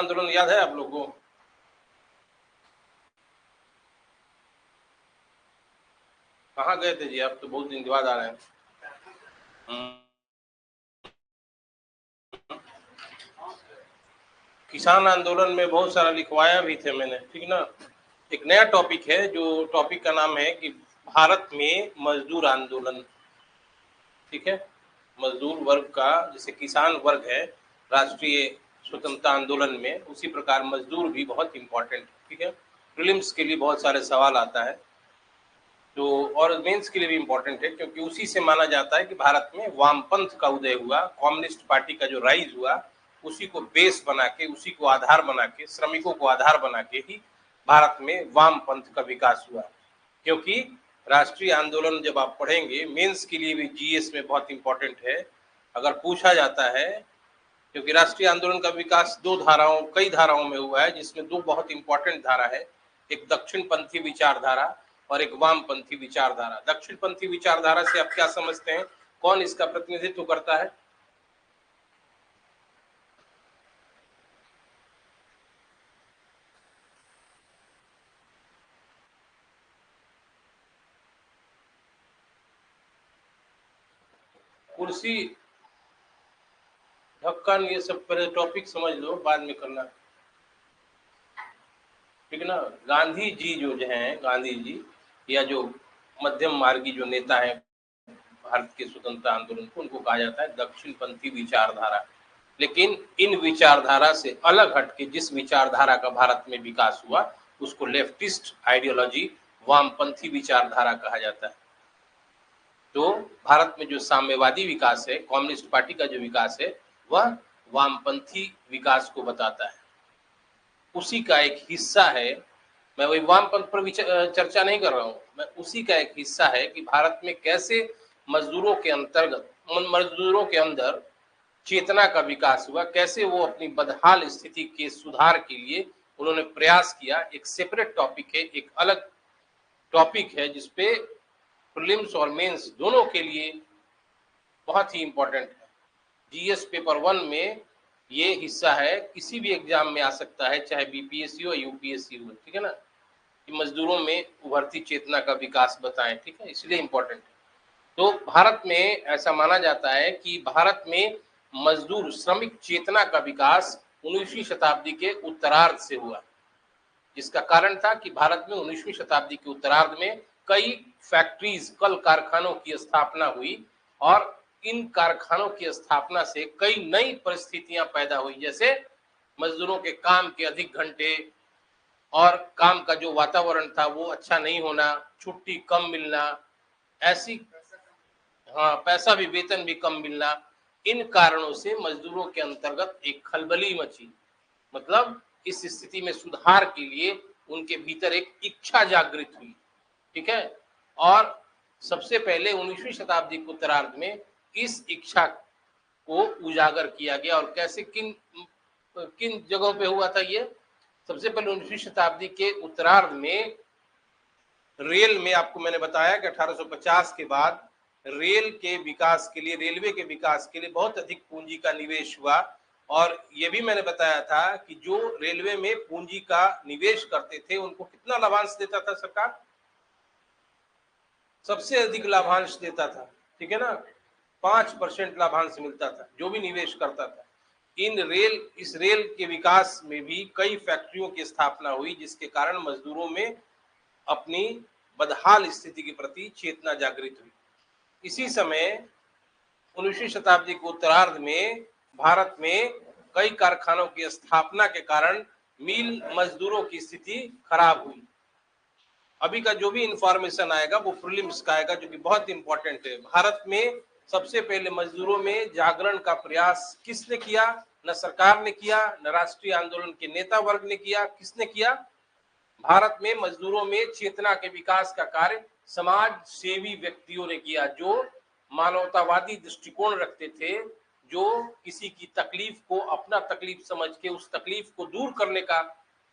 आंदोलन याद है आप लोगों को? कहाँ गए थे जी आप? तो बहुत दिन के बाद आ रहे हैं। किसान आंदोलन में बहुत सारा लिखवाया भी थे मैंने, ठीक ना। एक नया टॉपिक है, जो टॉपिक का नाम है कि भारत में मजदूर आंदोलन, ठीक है। मजदूर वर्ग का, जैसे किसान वर्ग है राष्ट्रीय स्वतंत्रता आंदोलन में, उसी प्रकार मजदूर भी बहुत इंपॉर्टेंट, ठीक है। प्रीलिम्स के लिए बहुत सारे सवाल आता है, तो और मेंस के लिए भी इम्पोर्टेंट है, क्योंकि उसी से माना जाता है कि भारत में वामपंथ का उदय हुआ, कम्युनिस्ट पार्टी का जो राइज हुआ, उसी को बेस बना के, उसी को आधार बना के, श्रमिकों को आधार बना के ही भारत में वामपंथ का विकास हुआ। क्योंकि राष्ट्रीय आंदोलन जब आप पढ़ेंगे, मेंस के लिए भी जीएस में बहुत इंपॉर्टेंट है, अगर पूछा जाता है, क्योंकि राष्ट्रीय आंदोलन का विकास कई धाराओं में हुआ है, जिसमें दो बहुत इंपॉर्टेंट धारा है, एक दक्षिणपंथी विचारधारा और एक वामपंथी विचारधारा। दक्षिणपंथी विचारधारा से आप क्या समझते हैं, कौन इसका प्रतिनिधित्व करता है? कुर्सी ढक्कन ये सब पहले टॉपिक समझ लो, बाद में करना, ठीक है ना। गांधी जी जो हैं, गांधी जी या जो मध्यम मार्गी जो नेता है भारत के स्वतंत्रता आंदोलन को, उनको कहा जाता है दक्षिणपंथी विचारधारा। लेकिन इन विचारधारा से अलग हटके जिस विचारधारा का भारत में विकास हुआ, उसको लेफ्टिस्ट आइडियोलॉजी, वामपंथी विचारधारा कहा जाता है। तो भारत में जो साम्यवादी विकास है, कम्युनिस्ट पार्टी का जो विकास है, वह वामपंथी विकास को बताता है, उसी का एक हिस्सा है। मैं वही वामपंथ पर चर्चा नहीं कर रहा हूँ, मैं उसी का एक हिस्सा है कि भारत में कैसे मजदूरों के अंतर्गत, मजदूरों के अंदर चेतना का विकास हुआ, कैसे वो अपनी बदहाल स्थिति के सुधार के लिए उन्होंने प्रयास किया। एक सेपरेट टॉपिक है, एक अलग टॉपिक है, जिसपे प्रीलिम्स और मेंस दोनों के लिए बहुत ही इंपॉर्टेंट है। जीएस पेपर 1 में ये हिस्सा है, किसी भी एग्जाम में आ सकता है, चाहे बीपीएससी हो यूपीएससी हो, ठीक है ना, कि मजदूरों में उभरती चेतना का विकास बताएं, ठीक है, इसलिए इंपॉर्टेंट है। तो भारत में ऐसा माना जाता है कि भारत में मजदूर श्रमिक चेतना का विकास 19वीं शताब्दी के उत्तरार्ध से हुआ, जिसका कारण था कि भारत में 19वीं शताब्दी के उत्तरार्ध में कई फैक्ट्रीज, कल कारखानों की स्थापना हुई, और इन कारखानों की स्थापना से कई नई परिस्थितियां पैदा हुई, जैसे मजदूरों के काम के अधिक घंटे, और काम का जो वातावरण था वो अच्छा नहीं होना, छुट्टी कम मिलना, ऐसी, हाँ, पैसा भी, वेतन भी कम मिलना, इन कारणों से मजदूरों के अंतर्गत एक खलबली मची। मतलब इस स्थिति में सुधार के लिए उनके भीतर एक इच्छा जागृत हुई, ठीक है। और सबसे पहले 19वीं शताब्दी के उत्तरार्ध में इस इच्छा को उजागर किया गया, और कैसे, किन किन जगहों पे हुआ था ये? सबसे पहले 19वीं शताब्दी के उत्तरार्ध में रेल में, आपको मैंने बताया कि 1850 के बाद रेल के विकास के लिए, रेलवे के विकास के लिए बहुत अधिक पूंजी का निवेश हुआ। और ये भी मैंने बताया था कि जो रेलवे में पूंजी का निवेश करते थे, उनको कितना लाभांश देता था सरकार? सबसे अधिक लाभांश देता था, ठीक है ना, 5% लाभांश मिलता था जो भी निवेश करता था। इस रेल के विकास में भी कई फैक्ट्रियों की स्थापना हुई, जिसके कारण मजदूरों में अपनी बदहाल स्थिति के प्रति चेतना जागृत हुई। इसी समय 19वीं शताब्दी के उत्तरार्ध में भारत में कई कारखानों की स्थापना के कारण मिल मजदूरों की स्थिति खराब हुई। अभी का जो भी इंफॉर्मेशन आएगा वो प्रीलिम्स का आएगा, जो कि बहुत इंपॉर्टेंट है। भारत में सबसे पहले मजदूरों में जागरण का प्रयास किसने किया? न सरकार ने किया, न राष्ट्रीय आंदोलन के नेता वर्ग ने किया, किसने किया? भारत में मजदूरों में चेतना के विकास का कार्य समाज सेवी व्यक्तियों ने किया, जो मानवतावादी दृष्टिकोण रखते थे, जो किसी की तकलीफ को अपना तकलीफ समझ के उस तकलीफ को दूर करने का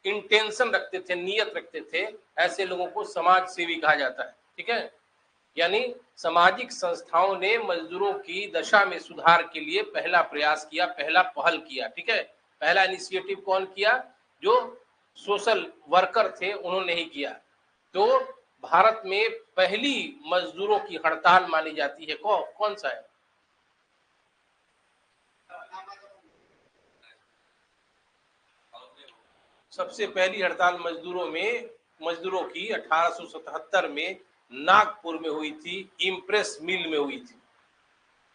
इंटेंशन रखते थे, नियत रखते थे, ऐसे लोगों को समाज सेवी कहा जाता है, ठीक है। यानी सामाजिक संस्थाओं ने मजदूरों की दशा में सुधार के लिए पहला प्रयास किया, पहला पहल किया, ठीक है, पहला इनिशिएटिव कौन किया? जो सोशल वर्कर थे उन्होंने ही किया। तो भारत में पहली मजदूरों की हड़ताल मानी जाती है कौन सा है? सबसे पहली हड़ताल मजदूरों की 1877 में नागपुर में हुई थी, इम्प्रेस मिल में हुई थी।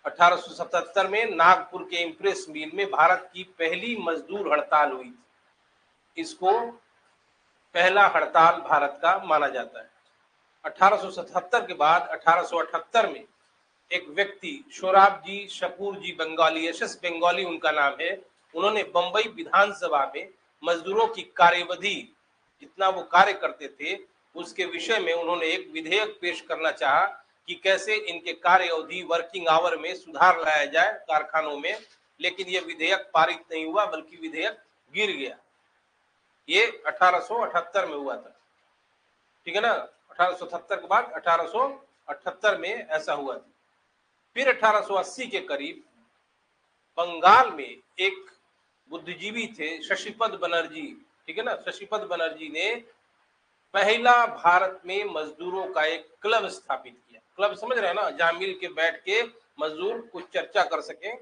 1877 में नागपुर के इम्प्रेस मिल में भारत की पहली मजदूर हड़ताल हुई थी। इसको पहला हड़ताल भारत का माना जाता है। 1877 के बाद 1878 में एक व्यक्ति शोराबजी शपूर जी बंगाली, एस बंगाली उनका नाम है, उन्होंने बंबई विधानसभा में मजदूरों की कार्यवधि, जितना वो कार्य करते थे उसके विषय में उन्होंने एक विधेयक पेश करना चाहा कि कैसे इनके कार्य अवधि, वर्किंग आवर में सुधार लाया जाए कारखानों में। लेकिन यह विधेयक पारित नहीं हुआ, बल्कि विधेयक गिर गया। ये 1878 में हुआ था, ठीक है ना। 1877 के बाद 1878 में ऐसा हुआ था। फिर 1880 के करीब बंगाल में एक बुद्धिजीवी थे शशिपद बनर्जी, ठीक है ना। शशिपद बनर्जी ने पहला भारत में मजदूरों का एक क्लब स्थापित किया। क्लब समझ रहे हैं ना, जहां मिल के बैठ के मजदूर कुछ चर्चा कर सकें।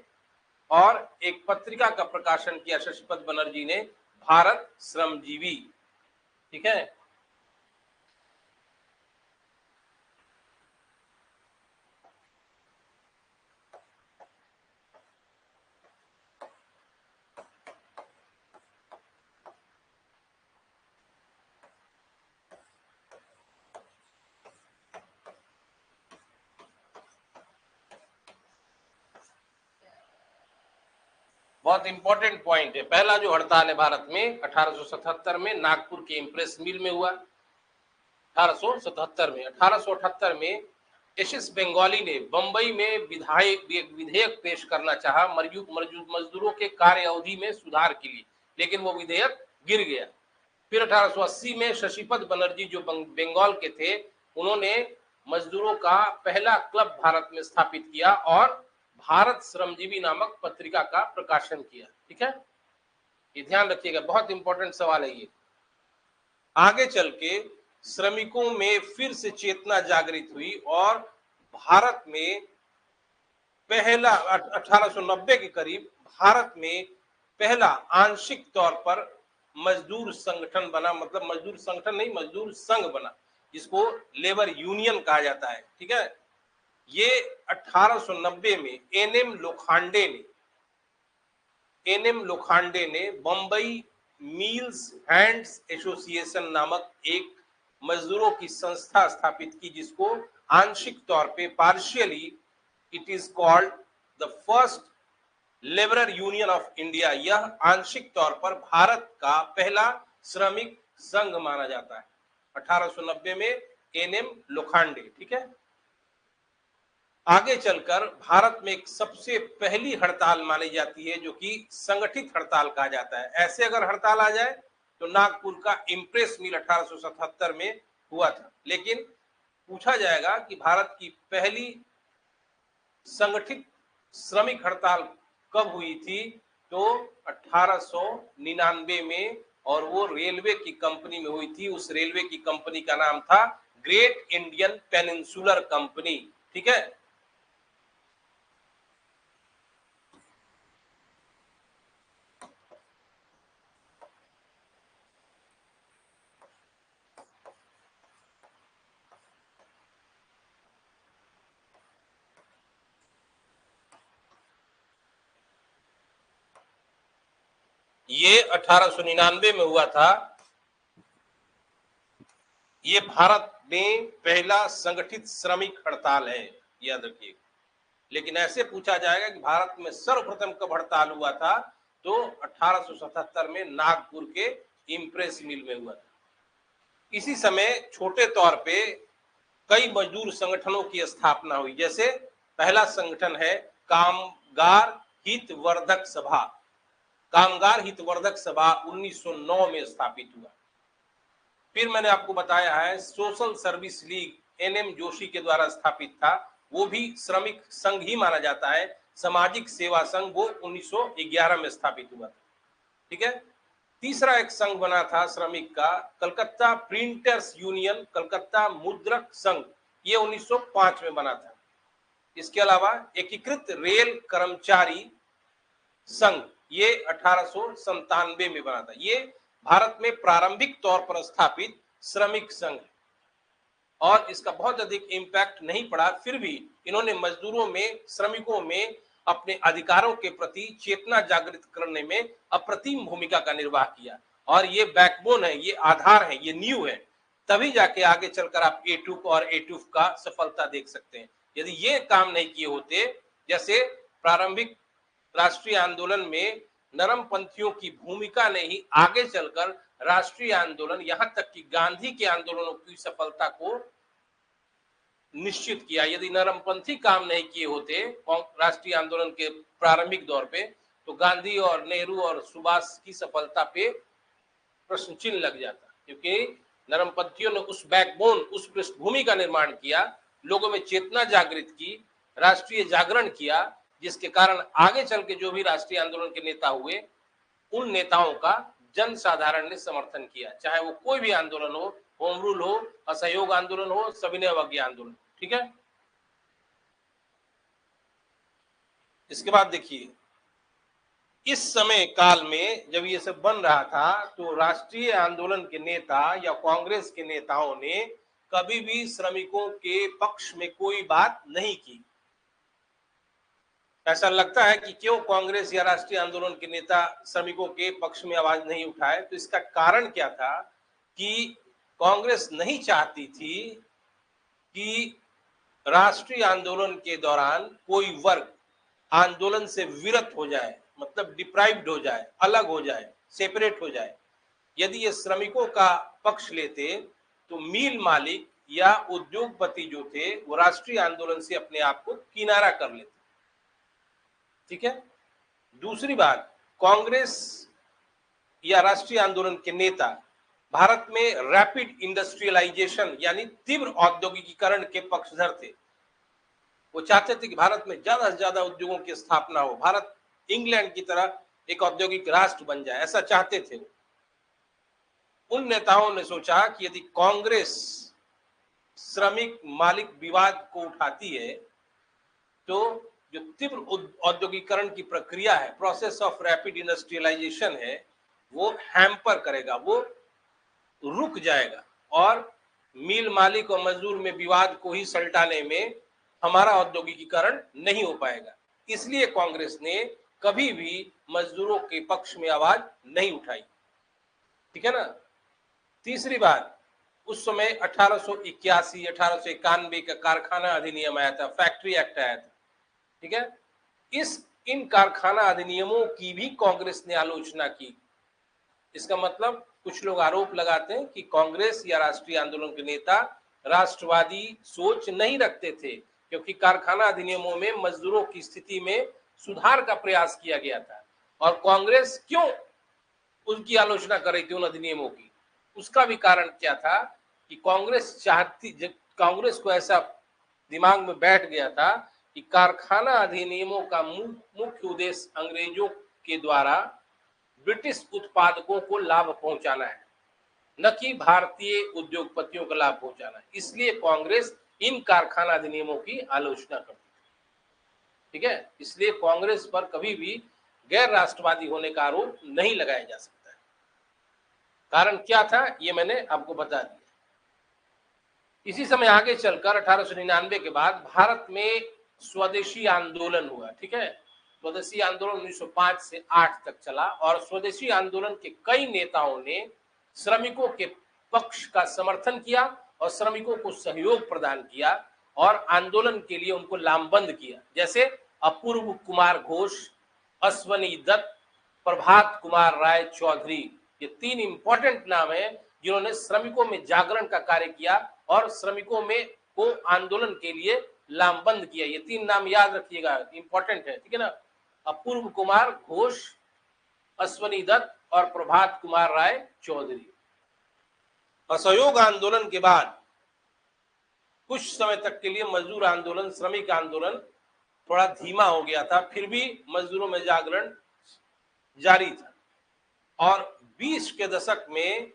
और एक पत्रिका का प्रकाशन किया शशिपद बनर्जी ने, भारत श्रमजीवी, ठीक है। बहुत इंपॉर्टेंट पॉइंट है। पहला जो हड़ताल है भारत में 1877 में नागपुर के इम्प्रेस मिल में हुआ। 1878 में एस बंगाली ने बंबई में विधेयक पेश करना चाहा मजदूरों के कार्य अवधि में सुधार के लिए, लेकिन वो विधेयक गिर गया। फिर 1880 में शशिपद बनर्जी जो बंगाल के थे, उन्होंने मजदूरों का पहला क्लब भारत में स्थापित किया और भारत श्रमजीवी नामक पत्रिका का प्रकाशन किया, ठीक है। ये ध्यान रखिएगा, बहुत इंपॉर्टेंट सवाल है ये। आगे चल के श्रमिकों में फिर से चेतना जागृत हुई और भारत में पहला 1890 के करीब भारत में पहला आंशिक तौर पर मजदूर संगठन बना, मतलब मजदूर संगठन नहीं, मजदूर संघ बना, जिसको लेबर यूनियन कहा जाता है, ठीक है। ये 1890 में एनएम लोखंडे ने बंबई मील्स हैंड्स एसोसिएशन नामक एक मजदूरों की संस्था स्थापित की, जिसको आंशिक तौर पे partially it is called the first labourer union of India. यह आंशिक तौर पर भारत का पहला श्रमिक संघ माना जाता है। 1890 में एनएम लोखंडे, ठीक है। आगे चलकर भारत में एक सबसे पहली हड़ताल मानी जाती है जो कि संगठित हड़ताल कहा जाता है। ऐसे अगर हड़ताल आ जाए तो नागपुर का इम्प्रेस मिल 1877 में हुआ था, लेकिन पूछा जाएगा कि भारत की पहली संगठित श्रमिक हड़ताल कब हुई थी, तो 1899 में, और वो रेलवे की कंपनी में हुई थी। उस रेलवे की कंपनी का नाम था ग्रेट इंडियन पेनिनसुलर कंपनी, ठीक है। ये 1899 में हुआ था। ये भारत में पहला संगठित श्रमिक हड़ताल है, याद रखिए। लेकिन ऐसे पूछा जाएगा कि भारत में सर्वप्रथम कब हड़ताल हुआ था, तो 1877 में नागपुर के इम्प्रेस मिल में हुआ था। इसी समय छोटे तौर पे कई मजदूर संगठनों की स्थापना हुई। जैसे पहला संगठन है कामगार हितवर्धक सभा। कामगार हितवर्धक सभा 1909 में स्थापित हुआ। फिर मैंने आपको बताया है social service league N M Joshi के द्वारा स्थापित था, वो भी श्रमिक संघ ही माना जाता है। सामाजिक सेवा संघ वो 1911 में स्थापित हुआ था। ठीक है। तीसरा एक संघ बना था श्रमिक का, कलकत्ता प्रिंटर्स यूनियन, कलकत्ता मुद्रक संघ, ये 1905 में बना था। इसके अलावा एकीकृत रेल कर्मचारी संघ, ये 1897 में बना था। ये भारत में प्रारंभिक तौर पर स्थापित श्रमिक संघ, और इसका बहुत अधिक इम्पैक्ट नहीं पड़ा, फिर भी इन्होंने मजदूरों में, श्रमिकों में अपने अधिकारों के प्रति चेतना जागृत करने में अप्रतिम भूमिका का निर्वाह किया। और ये बैकबोन है, ये आधार है, ये नींव है, तभी जाके आगे चलकर आप एटूफ और एटूफ का सफलता देख सकते हैं। यदि ये काम नहीं किए होते, जैसे प्रारंभिक राष्ट्रीय आंदोलन में नरमपंथियों की भूमिका ने ही आगे चलकर राष्ट्रीय आंदोलन, यहां तक कि गांधी के आंदोलनों की सफलता को निश्चित किया। यदि नरमपंथी काम नहीं किए होते राष्ट्रीय आंदोलन के प्रारंभिक दौर पे, तो गांधी और नेहरू और सुभाष की सफलता पे प्रश्न चिन्ह लग जाता, क्योंकि नरमपंथियों ने उस बैकबोन, उस पृष्ठभूमि का निर्माण किया, लोगों में चेतना जागृत की, राष्ट्रीय जागरण किया, जिसके कारण आगे चल के जो भी राष्ट्रीय आंदोलन के नेता हुए, उन नेताओं का जन साधारण ने समर्थन किया, चाहे वो कोई भी आंदोलन हो, होम रूल हो, असहयोग आंदोलन हो, सविनय अवज्ञा आंदोलन। ठीक है। इसके बाद देखिए, इस समय काल में जब ये सब बन रहा था, तो राष्ट्रीय आंदोलन के नेता या कांग्रेस के नेताओं ने कभी भी श्रमिकों के पक्ष में कोई बात नहीं की। ऐसा लगता है कि क्यों कांग्रेस या राष्ट्रीय आंदोलन के नेता श्रमिकों के पक्ष में आवाज नहीं उठाए, तो इसका कारण क्या था कि कांग्रेस नहीं चाहती थी कि राष्ट्रीय आंदोलन के दौरान कोई वर्ग आंदोलन से विरत हो जाए, मतलब डिप्राइव्ड हो जाए, अलग हो जाए, सेपरेट हो जाए। यदि ये श्रमिकों का पक्ष लेते, तो मिल मालिक या उद्योगपति जो थे, वो राष्ट्रीय आंदोलन से अपने आप को किनारा कर लेते। ठीक है। दूसरी बात, कांग्रेस या राष्ट्रीय आंदोलन के नेता भारत में रैपिड इंडस्ट्रियलाइजेशन यानी तीव्र औद्योगिकीकरण के पक्षधर थे। वो चाहते थे कि भारत में ज्यादा से ज्यादा उद्योगों की स्थापना हो, भारत इंग्लैंड की तरह एक औद्योगिक राष्ट्र बन जाए, ऐसा चाहते थे। उन नेताओं ने सोचा कि यदि कांग्रेस श्रमिक मालिक विवाद को उठाती है, तो जो तीव्र औद्योगिकरण की प्रक्रिया है, प्रोसेस ऑफ रैपिड इंडस्ट्रियलाइजेशन है, वो हैम्पर करेगा, वो रुक जाएगा, और मिल मालिक और मजदूर में विवाद को ही सलटाने में हमारा औद्योगिकीकरण नहीं हो पाएगा। इसलिए कांग्रेस ने कभी भी मजदूरों के पक्ष में आवाज नहीं उठाई। ठीक है ना। तीसरी बात, उस समय 1881 1891 का कारखाना अधिनियम आया था, फैक्ट्री एक्ट आया था। ठीक है। इन कारखाना अधिनियमों की भी कांग्रेस ने आलोचना की। इसका मतलब कुछ लोग आरोप लगाते हैं कि कांग्रेस या राष्ट्रीय आंदोलन के नेता राष्ट्रवादी सोच नहीं रखते थे, क्योंकि कारखाना अधिनियमों में मजदूरों की स्थिति में सुधार का प्रयास किया गया था। और कांग्रेस क्यों उनकी आलोचना कर रही थी उन अधिनियमों की, उसका भी कारण क्या था कि कांग्रेस को ऐसा दिमाग में बैठ गया था कि कारखाना अधिनियमों का मुख्य उद्देश्य अंग्रेजों के द्वारा ब्रिटिश उत्पादकों को लाभ पहुंचाना है, न कि भारतीय उद्योगपतियों को लाभ पहुंचाना है। इसलिए कांग्रेस इन कारखाना अधिनियमों की आलोचना करती थी। ठीक है। इसलिए कांग्रेस पर कभी भी गैर राष्ट्रवादी होने का आरोप नहीं लगाया जा सकता है। कारण क्या था, ये मैंने आपको बता दिया। इसी समय आगे चलकर 1899 के बाद भारत में स्वदेशी आंदोलन हुआ। ठीक है। स्वदेशी आंदोलन 1905 से 8 तक चला, और स्वदेशी आंदोलन के कई नेताओं ने श्रमिकों के पक्ष का समर्थन किया और श्रमिकों को सहयोग प्रदान किया और आंदोलन के लिए उनको लामबंद किया। जैसे अपूर्व कुमार घोष, अश्वनी दत्त, प्रभात कुमार राय चौधरी, ये 3 इंपॉर्टेंट नाम हैं जिन्होंने श्रमिकों में जागरण का कार्य किया और श्रमिकों में को आंदोलन के लिए लामबंद किया। ये 3 नाम याद रखिएगा, इंपॉर्टेंट है। ठीक है ना। अपूर्व कुमार घोष, अश्वनी दत्त और प्रभात कुमार राय चौधरी। असहयोग आंदोलन के बाद कुछ समय तक के लिए मजदूर आंदोलन, श्रमिक आंदोलन थोड़ा धीमा हो गया था, फिर भी मजदूरों में जागरण जारी था। और 20 के दशक में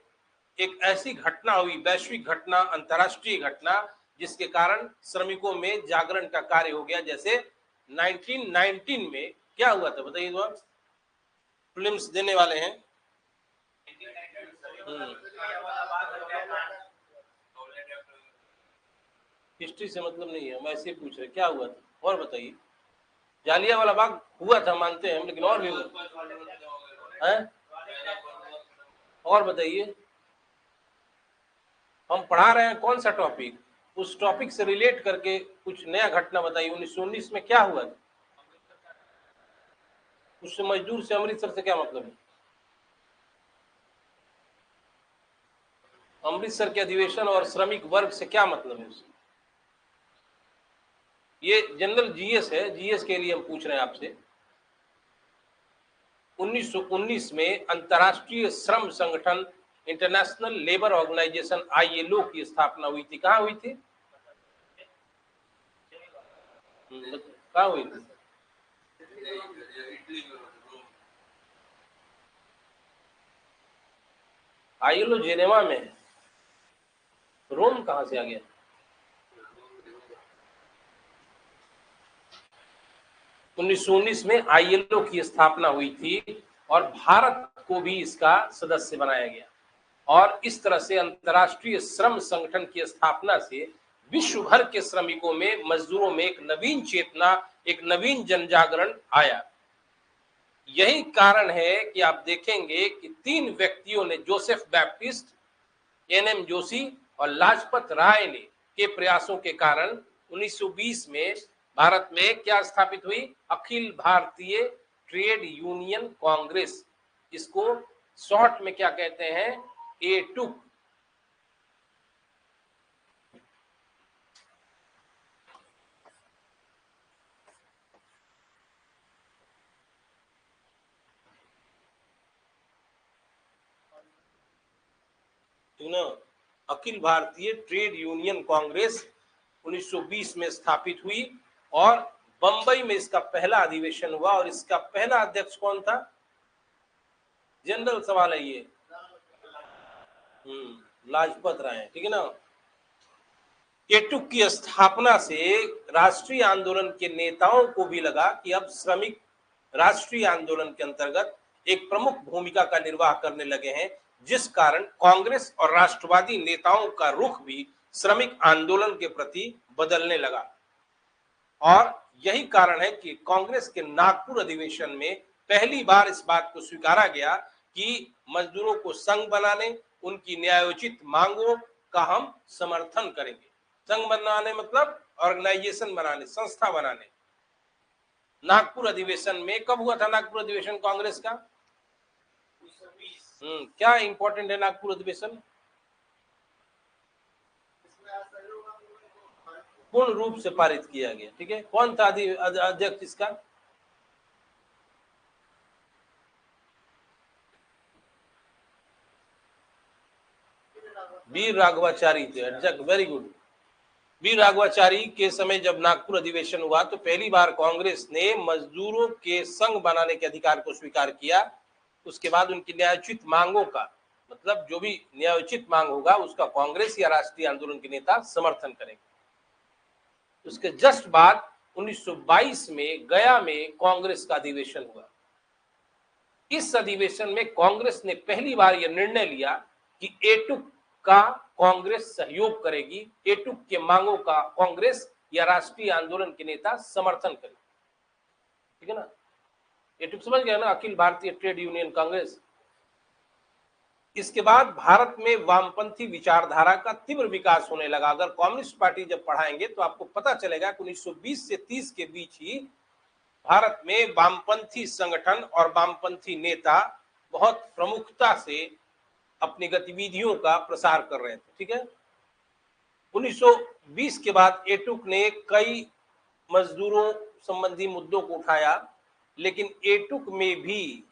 एक ऐसी घटना हुई, वैश्विक घटना, अंतर्राष्ट्रीय घटना, जिसके कारण श्रमिकों में जागरण का कार्य हो गया। जैसे 1919 में क्या हुआ था बताइए, तो फिल्म्स देने वाले हैं। हिस्ट्री से मतलब नहीं है, हम ऐसे ही पूछ रहे क्या हुआ था, और बताइए। जालियांवाला बाग हुआ था मानते हैं हम, लेकिन और भी हुआ है, और बताइए। हम पढ़ा रहे हैं कौन सा टॉपिक, उस टॉपिक से रिलेट करके कुछ नया घटना बताइए। 1919 में क्या हुआ था? उससे मजदूर से अमृतसर से क्या मतलब है? अमृतसर के अधिवेशन और श्रमिक वर्ग से क्या मतलब है उससे? ये जनरल जीएस है, जीएस के लिए हम पूछ रहे हैं आपसे। 1919 में अंतर्राष्ट्रीय श्रम संगठन इंटरनेशनल लेबर ऑर्गेनाइजेशन आईएलओ की स्थापना हुई थी। कहाँ हुई थी? कहाँ हुई थी? आईएलओ जेनेवा में है। रोम कहाँ से आ गया? उन्नीस में आईएलओ की स्थापना हुई थी और भारत को भी इसका सदस्य बनाया गया। और इस तरह से अंतर्राष्ट्रीय श्रम संगठन की स्थापना से विश्व भर के श्रमिकों में, मजदूरों में एक नवीन चेतना, एक नवीन जनजागरण आया। यही कारण है कि आप देखेंगे कि 3 व्यक्तियों ने, जोसेफ बैप्टिस्ट, एनएम जोशी और लाजपत राय ने के प्रयासों के कारण 1920 में भारत में क्या स्थापित हुई? अखिल भारतीय ट्रेड यूनियन कांग्रेस। इसको शॉर्ट में क्या कहते हैं? एटुक। अखिल भारतीय ट्रेड यूनियन कांग्रेस 1920 में स्थापित हुई और बंबई में इसका पहला अधिवेशन हुआ। और इसका पहला अध्यक्ष कौन था? जनरल सवाल है ये। लाजपत राय, ठीक है ना। एटुक की स्थापना से राष्ट्रीय आंदोलन के नेताओं को भी लगा कि अब श्रमिक राष्ट्रीय आंदोलन के अंतर्गत एक प्रमुख भूमिका का निर्वाह करने लगे हैं, जिस कारण कांग्रेस और राष्ट्रवादी नेताओं का रुख भी श्रमिक आंदोलन के प्रति बदलने लगा। और यही कारण है कि कांग्रेस के नागपुर अधिवेशन में पहली बार इस बात को स्वीकारा गया कि मजदूरों को संघ बनाने, उनकी न्यायोचित मांगों का हम समर्थन करेंगे। संघ बनाने मतलब ऑर्गेनाइजेशन बनाने, संस्था बनाने। नागपुर अधिवेशन में कब हुआ था नागपुर अधिवेशन कांग्रेस का? क्या इंपॉर्टेंट है नागपुर अधिवेशन? पूर्ण रूप से पारित किया गया, ठीक है। कौन था अध्यक्ष इसका? वीर राघवाचारी थे, अध्यक्ष। Very good. वीर राघवाचारी के समय जब नागपुर अधिवेशन हुआ तो पहली बार कांग्रेस ने मजदूरों के संघ बनाने के अधिकार को स्वीकार किया। उसके बाद उनकी न्यायोचित मांगों का, मतलब जो भी न्यायोचित मांग होगा उसका कांग्रेस या राष्ट्रीय आंदोलन के नेता समर्थन करेंगे। उसके जस्ट बाद 1922 में गया में कांग्रेस का अधिवेशन हुआ। इस अधिवेशन में कांग्रेस ने पहली बार यह निर्णय लिया कि एटुक का कांग्रेस सहयोग करेगी, एटुक के मांगों का कांग्रेस या राष्ट्रीय आंदोलन के नेता समर्थन करेंगे, ठीक है ना। एटुक समझ गया ना, अखिल भारतीय ट्रेड यूनियन कांग्रेस। इसके बाद भारत में वामपंथी विचारधारा का तीव्र विकास होने लगा। अगर कम्युनिस्ट पार्टी जब पढ़ाएंगे तो आपको पता चलेगा कि 1920 से 30 के बीच ही भारत में वामपंथी संगठन और वामपंथी नेता बहुत प्रमुखता से अपनी गतिविधियों का प्रसार कर रहे थे, ठीक है। 1920 के बाद एटुक ने कई मजदूरों संबंधी मुद्दों को उठाया, लेकिन एटुक में भी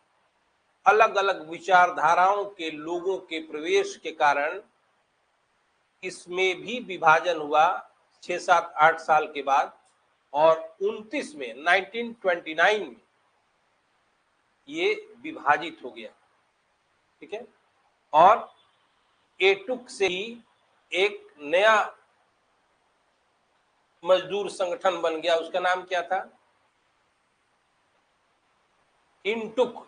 अलग अलग विचारधाराओं के लोगों के प्रवेश के कारण इसमें भी विभाजन हुआ 6, 7, 8 साल के बाद। और 29 में 1929 में ये विभाजित हो गया। ठीक है। और एटुक से ही एक नया मजदूर संगठन बन गया, उसका नाम क्या था? इंटुक,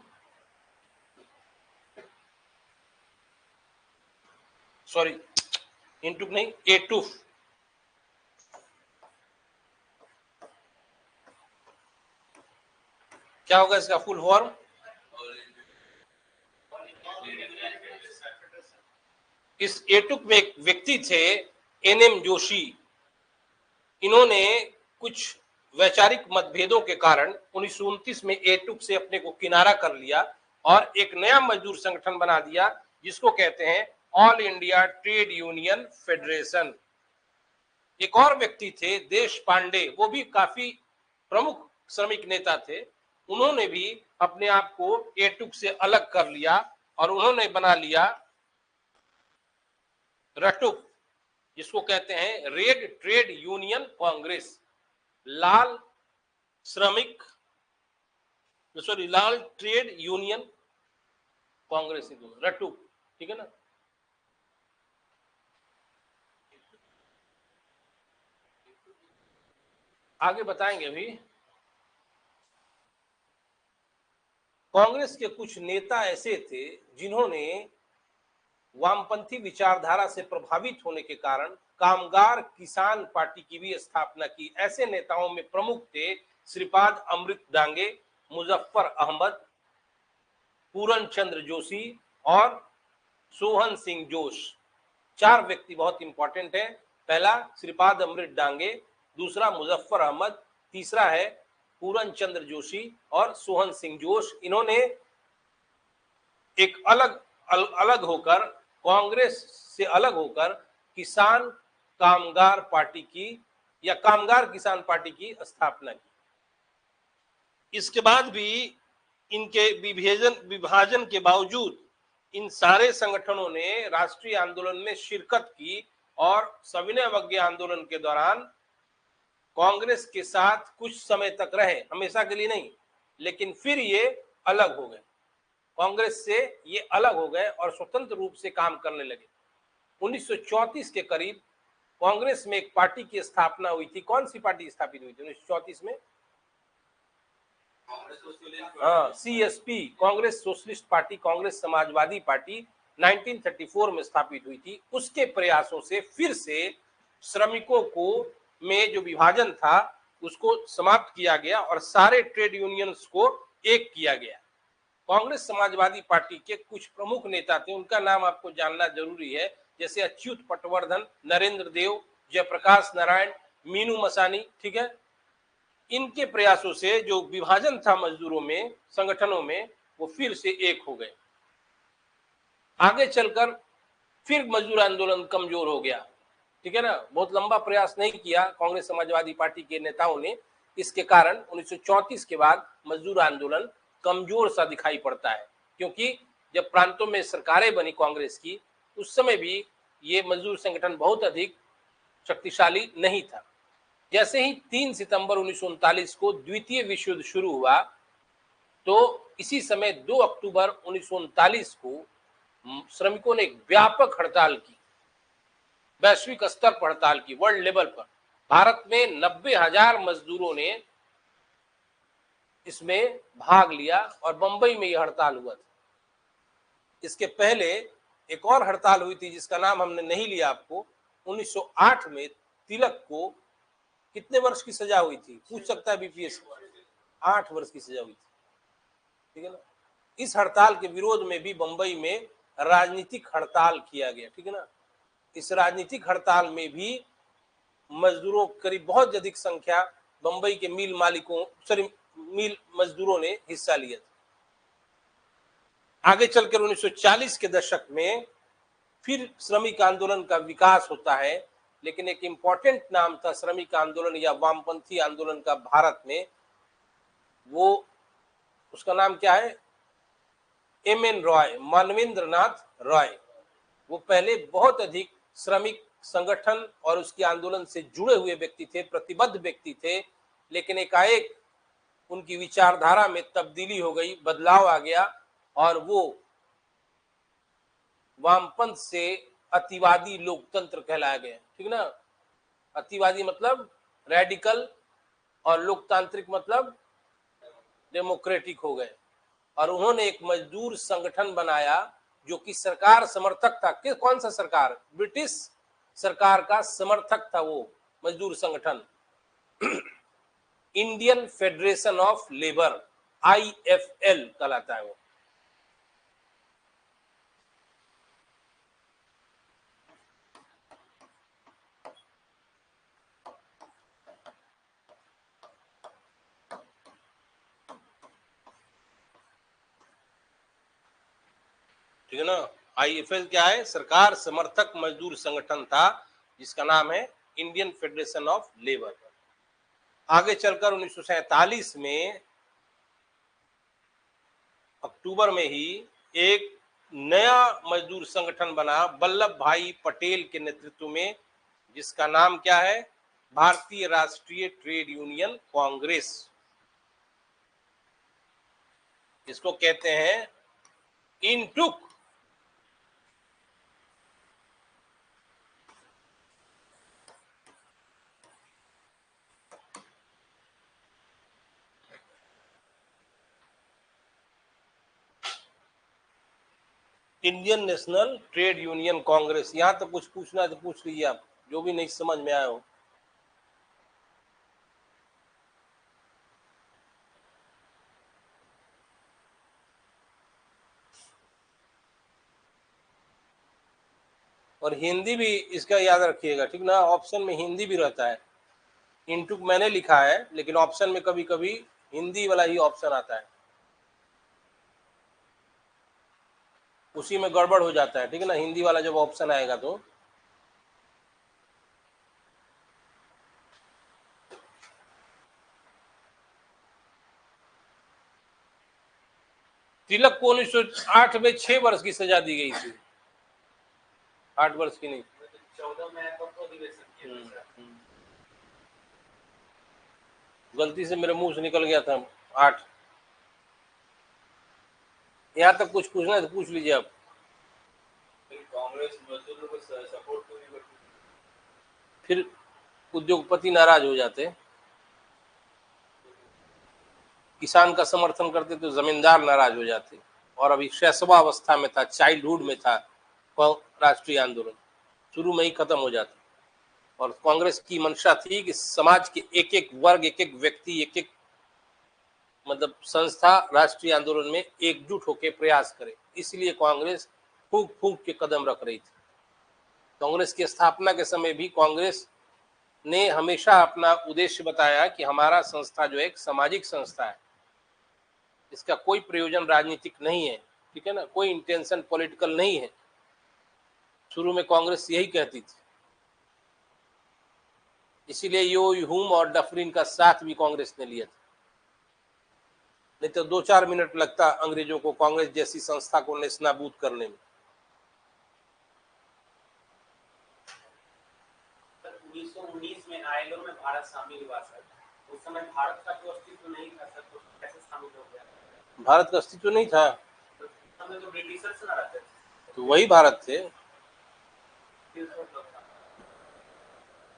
सॉरी इंटुक नहीं, एटुफ। क्या होगा इसका फुल फॉर्म? इस एटुक में एक व्यक्ति थे एनएम जोशी। इन्होंने कुछ वैचारिक मतभेदों के कारण 1929 में एटुक से अपने को किनारा कर लिया और एक नया मजदूर संगठन बना दिया जिसको कहते हैं all India trade union federation. एक और व्यक्ति थे देश पांडे, वो भी काफी प्रमुख श्रमिक नेता थे। उन्होंने भी अपने आप को एटुक से अलग कर लिया और उन्होंने बना लिया रटुक, जिसको कहते हैं रेड ट्रेड यूनियन कांग्रेस, लाल श्रमिक, सॉरी लाल ट्रेड यूनियन कांग्रेस, रटुक, ठीक है ना। आगे बताएंगे अभी। कांग्रेस के कुछ नेता ऐसे थे जिन्होंने वामपंथी विचारधारा से प्रभावित होने के कारण कामगार किसान पार्टी की भी स्थापना की। ऐसे नेताओं में प्रमुख थे श्रीपाद अमृत डांगे, मुजफ्फर अहमद, पूरन चंद्र जोशी और सोहन सिंह जोश। चार व्यक्ति बहुत इंपॉर्टेंट है। पहला श्रीपाद अमृत डांगे, दूसरा मुजफ्फर अहमद, तीसरा है पूरन चंद्र जोशी और सोहन सिंह जोश। इन्होंने एक अलग होकर, कांग्रेस से अलग होकर किसान कामगार पार्टी की या कामगार किसान पार्टी की स्थापना की। इसके बाद भी इनके विभाजन के बावजूद इन सारे संगठनों ने राष्ट्रीय आंदोलन में शिरकत की और सविनय अवज्ञा आंदोलन के दौरान कांग्रेस के साथ कुछ समय तक रहे, हमेशा के लिए नहीं, लेकिन फिर ये अलग हो गए, कांग्रेस से ये अलग हो गए और स्वतंत्र रूप से काम करने लगे। 1934 के करीब कांग्रेस में एक पार्टी की स्थापना हुई थी। कौन सी पार्टी स्थापित हुई थी 1934 में? हाँ, CSP, Congress socialist party, Congress Samajwadi party 1934 में स्थापित हुई थी। उसके प्रयासों से फिर से श्रमिकों को में जो विभाजन था उसको समाप्त किया गया और सारे ट्रेड यूनियंस को एक किया गया। कांग्रेस समाजवादी पार्टी के कुछ प्रमुख नेता थे, उनका नाम आपको जानना जरूरी है, जैसे अच्युत पटवर्धन, नरेंद्र देव, जयप्रकाश नारायण, मीनू मसानी, ठीक है। इनके प्रयासों से जो विभाजन था मजदूरों में, संगठनों में, वो फिर से एक हो गए। आगे चलकर फिर मजदूर आंदोलन कमजोर हो गया, ठीक है ना। बहुत लंबा प्रयास नहीं किया कांग्रेस समाजवादी पार्टी के नेताओं ने, इसके कारण 1934 के बाद मजदूर आंदोलन कमजोर सा दिखाई पड़ता है, क्योंकि जब प्रांतों में सरकारें बनी कांग्रेस की, उस समय भी ये मजदूर संगठन बहुत अधिक शक्तिशाली नहीं था। जैसे ही 3 सितंबर 1939 को द्वितीय विश्व युद्ध शुरू हुआ, तो इसी समय 2 अक्टूबर 1939 को श्रमिकों ने एक व्यापक हड़ताल की, वैश्विक स्तर पर हड़ताल की, वर्ल्ड लेवल पर। भारत में 90,000 मजदूरों ने इसमें भाग लिया और बंबई में यह हड़ताल हुआ था। इसके पहले एक और हड़ताल हुई थी जिसका नाम हमने नहीं लिया आपको। 1908 में तिलक को कितने वर्ष की सजा हुई थी, पूछ सकता है बीपीएस? 8 वर्ष की सजा हुई थी, ठीक है ना। इस हड़ताल के विरोध में भी बंबई में राजनीतिक हड़ताल किया गया, ठीक है ना। इस राजनीतिक हड़ताल में भी मजदूरों करीब बहुत अधिक संख्या बंबई के मिल मालिकों, सॉरी मिल मजदूरों ने हिस्सा लिया था। आगे चलकर 1940 के दशक में फिर श्रमिक आंदोलन का विकास होता है, लेकिन एक इंपॉर्टेंट नाम था श्रमिक आंदोलन या वामपंथी आंदोलन का भारत में, वो उसका नाम क्या है? एम.एन. रॉय, मानवेंद्र नाथ रॉय। वो पहले बहुत अधिक श्रमिक संगठन और उसके आंदोलन से जुड़े हुए व्यक्ति थे, प्रतिबद्ध व्यक्ति थे, लेकिन एकाएक उनकी विचारधारा में तब्दीली हो गई, बदलाव आ गया और वो वामपंथ से अतिवादी लोकतंत्र कहलाया गया, ठीक ना। अतिवादी मतलब रेडिकल और लोकतांत्रिक मतलब डेमोक्रेटिक हो गए। और उन्होंने एक मजदूर संगठन बनाया जो कि सरकार समर्थक था। कि कौन सा सरकार? ब्रिटिश सरकार का समर्थक था वो मजदूर संगठन। Indian federation of labour, IFL कहलाता है वो। ठीक है ना। IFL क्या है? सरकार समर्थक मजदूर संगठन था जिसका नाम है इंडियन फेडरेशन ऑफ लेबर। आगे चलकर 1947 में अक्टूबर में ही एक नया मजदूर संगठन बना वल्लभ भाई पटेल के नेतृत्व में, जिसका नाम क्या है? भारतीय राष्ट्रीय ट्रेड यूनियन कांग्रेस। इसको कहते हैं INTUC. Indian national trade union Congress. यहां तक कुछ पूछना है तो पूछ लीजिए आप, जो भी नहीं समझ में आया हो। और हिंदी भी इसका याद रखिएगा, ठीक ना। ऑप्शन में हिंदी भी रहता है। इनटुक मैंने लिखा है लेकिन ऑप्शन में कभी कभी हिंदी वाला ही ऑप्शन आता है, उसी में गड़बड़ हो जाता है, ठीक है ना। हिंदी वाला जब ऑप्शन आएगा तो तिलक को 1908 में 6 वर्ष की सजा दी गई थी, 8 वर्ष की नहीं। 14 में गलती से मेरे मुंह से निकल गया था 8। यहाँ तक कुछ पूछना है तो पूछ लीजिए आप। कांग्रेस मजदूरों को सपोर्ट क्यों नहीं करती? फिर उद्योगपति नाराज हो जाते, किसान का समर्थन करते तो जमींदार नाराज हो जाते। और अभी शैशवा अवस्था में था, चाइल्डहुड में था राष्ट्रीय आंदोलन, शुरू में ही खत्म हो जाता। और कांग्रेस की मंशा थी कि समाज के एक एक वर्ग, एक एक व्यक्ति, एक एक मतलब संस्था राष्ट्रीय आंदोलन में एकजुट होकर प्रयास करे। इसलिए कांग्रेस फूंक फूंक के कदम रख रही थी। कांग्रेस की स्थापना के समय भी कांग्रेस ने हमेशा अपना उद्देश्य बताया कि हमारा संस्था जो है एक सामाजिक संस्था है, इसका कोई प्रयोजन राजनीतिक नहीं है, ठीक है ना, कोई इंटेंशन पॉलिटिकल नहीं है। शुरू में कांग्रेस यही कहती थी। इसीलिए यो ह्यूम और डफरिन का साथ भी कांग्रेस ने लिया था, नहीं तो 2-4 मिनट लगता अंग्रेजों को कांग्रेस जैसी संस्था को नेस्तनाबूद करने में। 1919 में आईएलओ में भारत शामिल हुआ सर, उस समय भारत का तो अस्तित्व नहीं था सर, तो कैसे शामिल हो गया? भारत का अस्तित्व नहीं था, तो समय तो ब्रिटिशर्स ना रहते थे, तो वही भारत थे।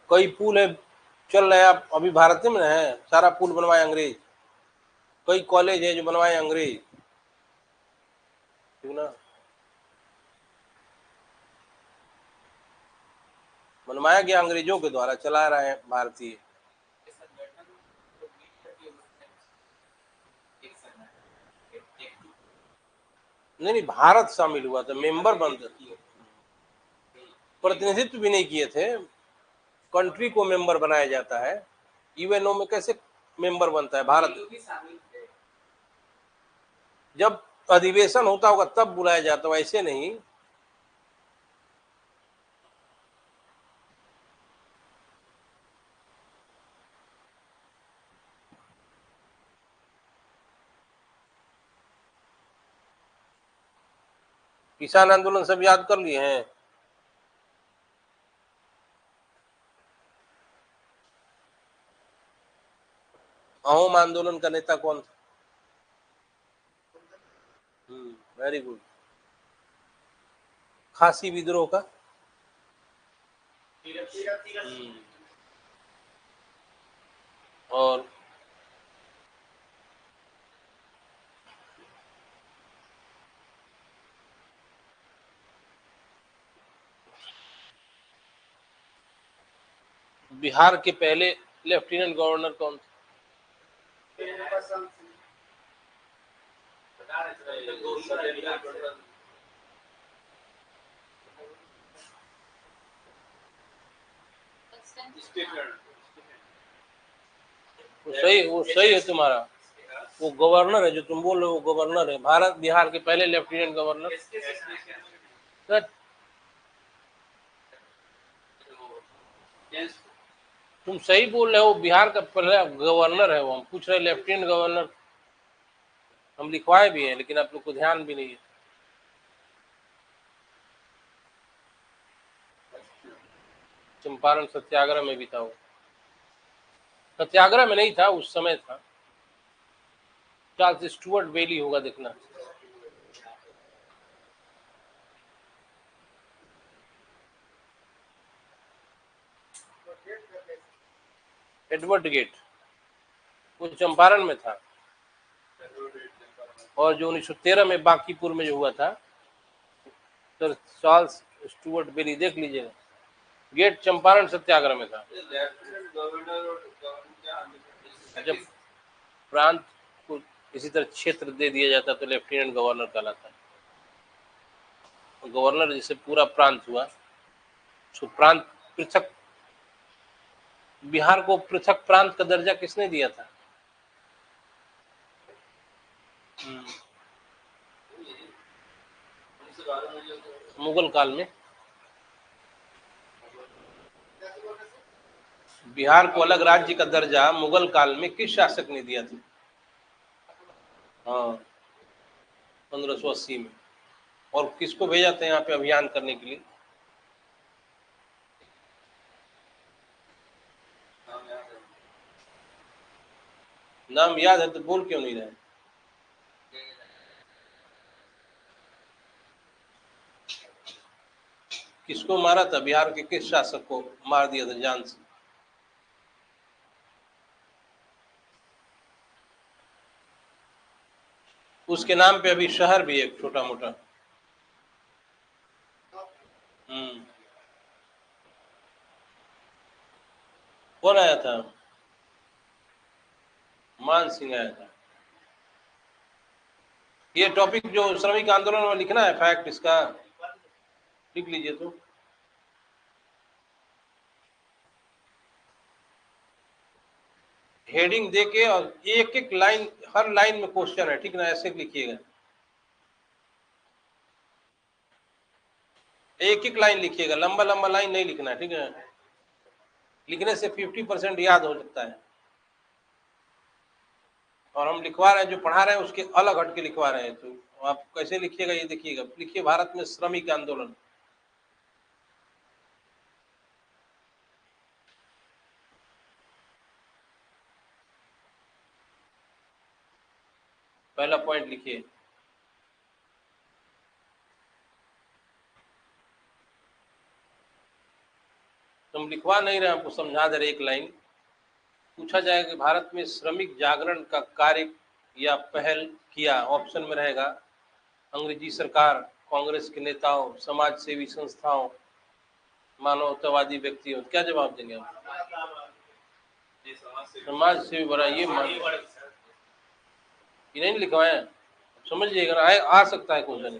कई पुल है चल रहे हैं अभी भारत में है, सारा पुल बनवाए अंग्रेज। कई कॉलेज है जो बनवाए अंग्रेज, ठीक ना। बनवाया गया अंग्रेजों के द्वारा, चला रहे हैं भारतीय। नहीं, भारत शामिल हुआ था, मेंबर बनते, प्रतिनिधित्व भी नहीं किए थे। कंट्री को मेंबर बनाया जाता है, यूएनओ में कैसे मेंबर बनता है भारत? जब अधिवेशन होता होगा तब बुलाया जाता है, ऐसे नहीं। किसान आंदोलन सब याद कर लिए हैं। अहोम आंदोलन का नेता कौन था? Very good. खासी विद्रोह का। और बिहार के पहले लेफ्टिनेंट गवर्नर कौन थे? वो सही है तुम्हारा। वो गवर्नर है जो तुम बोल रहे हो, वो गवर्नर है। भारत बिहार के पहले लेफ्टिनेंट गवर्नर। तुम सही बोल रहे हो, बिहार का पहला गवर्नर है वो। हम पूछ रहे लेफ्टिनेंट गवर्नर। हम लिखवाए भी हैं, लेकिन आप लोग को ध्यान भी नहीं है। चंपारण सत्याग्रह में भी था वो। सत्याग्रह में नहीं था, उस समय था। चार्ल्स स्टुअर्ट बेली होगा, देखना। एडवर्ड गेट, वो चंपारण में था। और जो 1913 में बांकीपुर में जो हुआ था, सर चार्ल्स स्टुअर्ट बेली, देख लीजिएगा। गेट चंपारण सत्याग्रह में था। जब प्रांत को किसी तरह क्षेत्र दे दिया जाता तो लेफ्टिनेंट गवर्नर कहलाता है। गवर्नर जिसे पूरा प्रांत हुआ, तो प्रांत पृथक, बिहार को पृथक प्रांत का दर्जा किसने दिया था? मुगल काल में। बिहार को अलग राज्य का दर्जा मुगल काल में किस शासक ने दिया था? हाँ, 1580 में। और किसको भेजा था यहाँ पे अभियान करने के लिए? नाम याद है तो बोल क्यों नहीं रहे? किसको मारा था? बिहार के किस शासक को मार दिया था जान से? उसके नाम पे अभी शहर भी है छोटा मोटा। कौन आया था? मान सिंह आया था। ये टॉपिक जो श्रमिक आंदोलन में लिखना है, फैक्ट इसका लिख लीजिए। तो हेडिंग देके और एक एक लाइन, हर लाइन में क्वेश्चन है, ठीक ना? ऐसे लिखिएगा, एक एक लाइन लिखिएगा, लंबा लंबा लाइन नहीं लिखना है, ठीक है? लिखने से 50% याद हो सकता है। और हम लिखवा रहे हैं, जो पढ़ा रहे हैं उसके अलग हट के लिखवा रहे हैं, तो आप कैसे लिखिएगा ये देखिएगा। लिखिए भारत में श्रमिक आंदोलन। पहला पॉइंट लिखिए। तुम लिखवा नहीं रहे, आपको समझा दे रहे। एक लाइन पूछा जाएगा कि भारत में श्रमिक जागरण का कार्य या पहल किया। ऑप्शन में रहेगा अंग्रेजी सरकार, कांग्रेस के नेताओं, समाज सेवी संस्थाओं, मानवतावादी व्यक्तियों। क्या जवाब देंगे आप? समाज सेवी बड़ा, ये नहीं लिखवाए, समझ लीजिएगा। आ सकता है क्वेश्चन।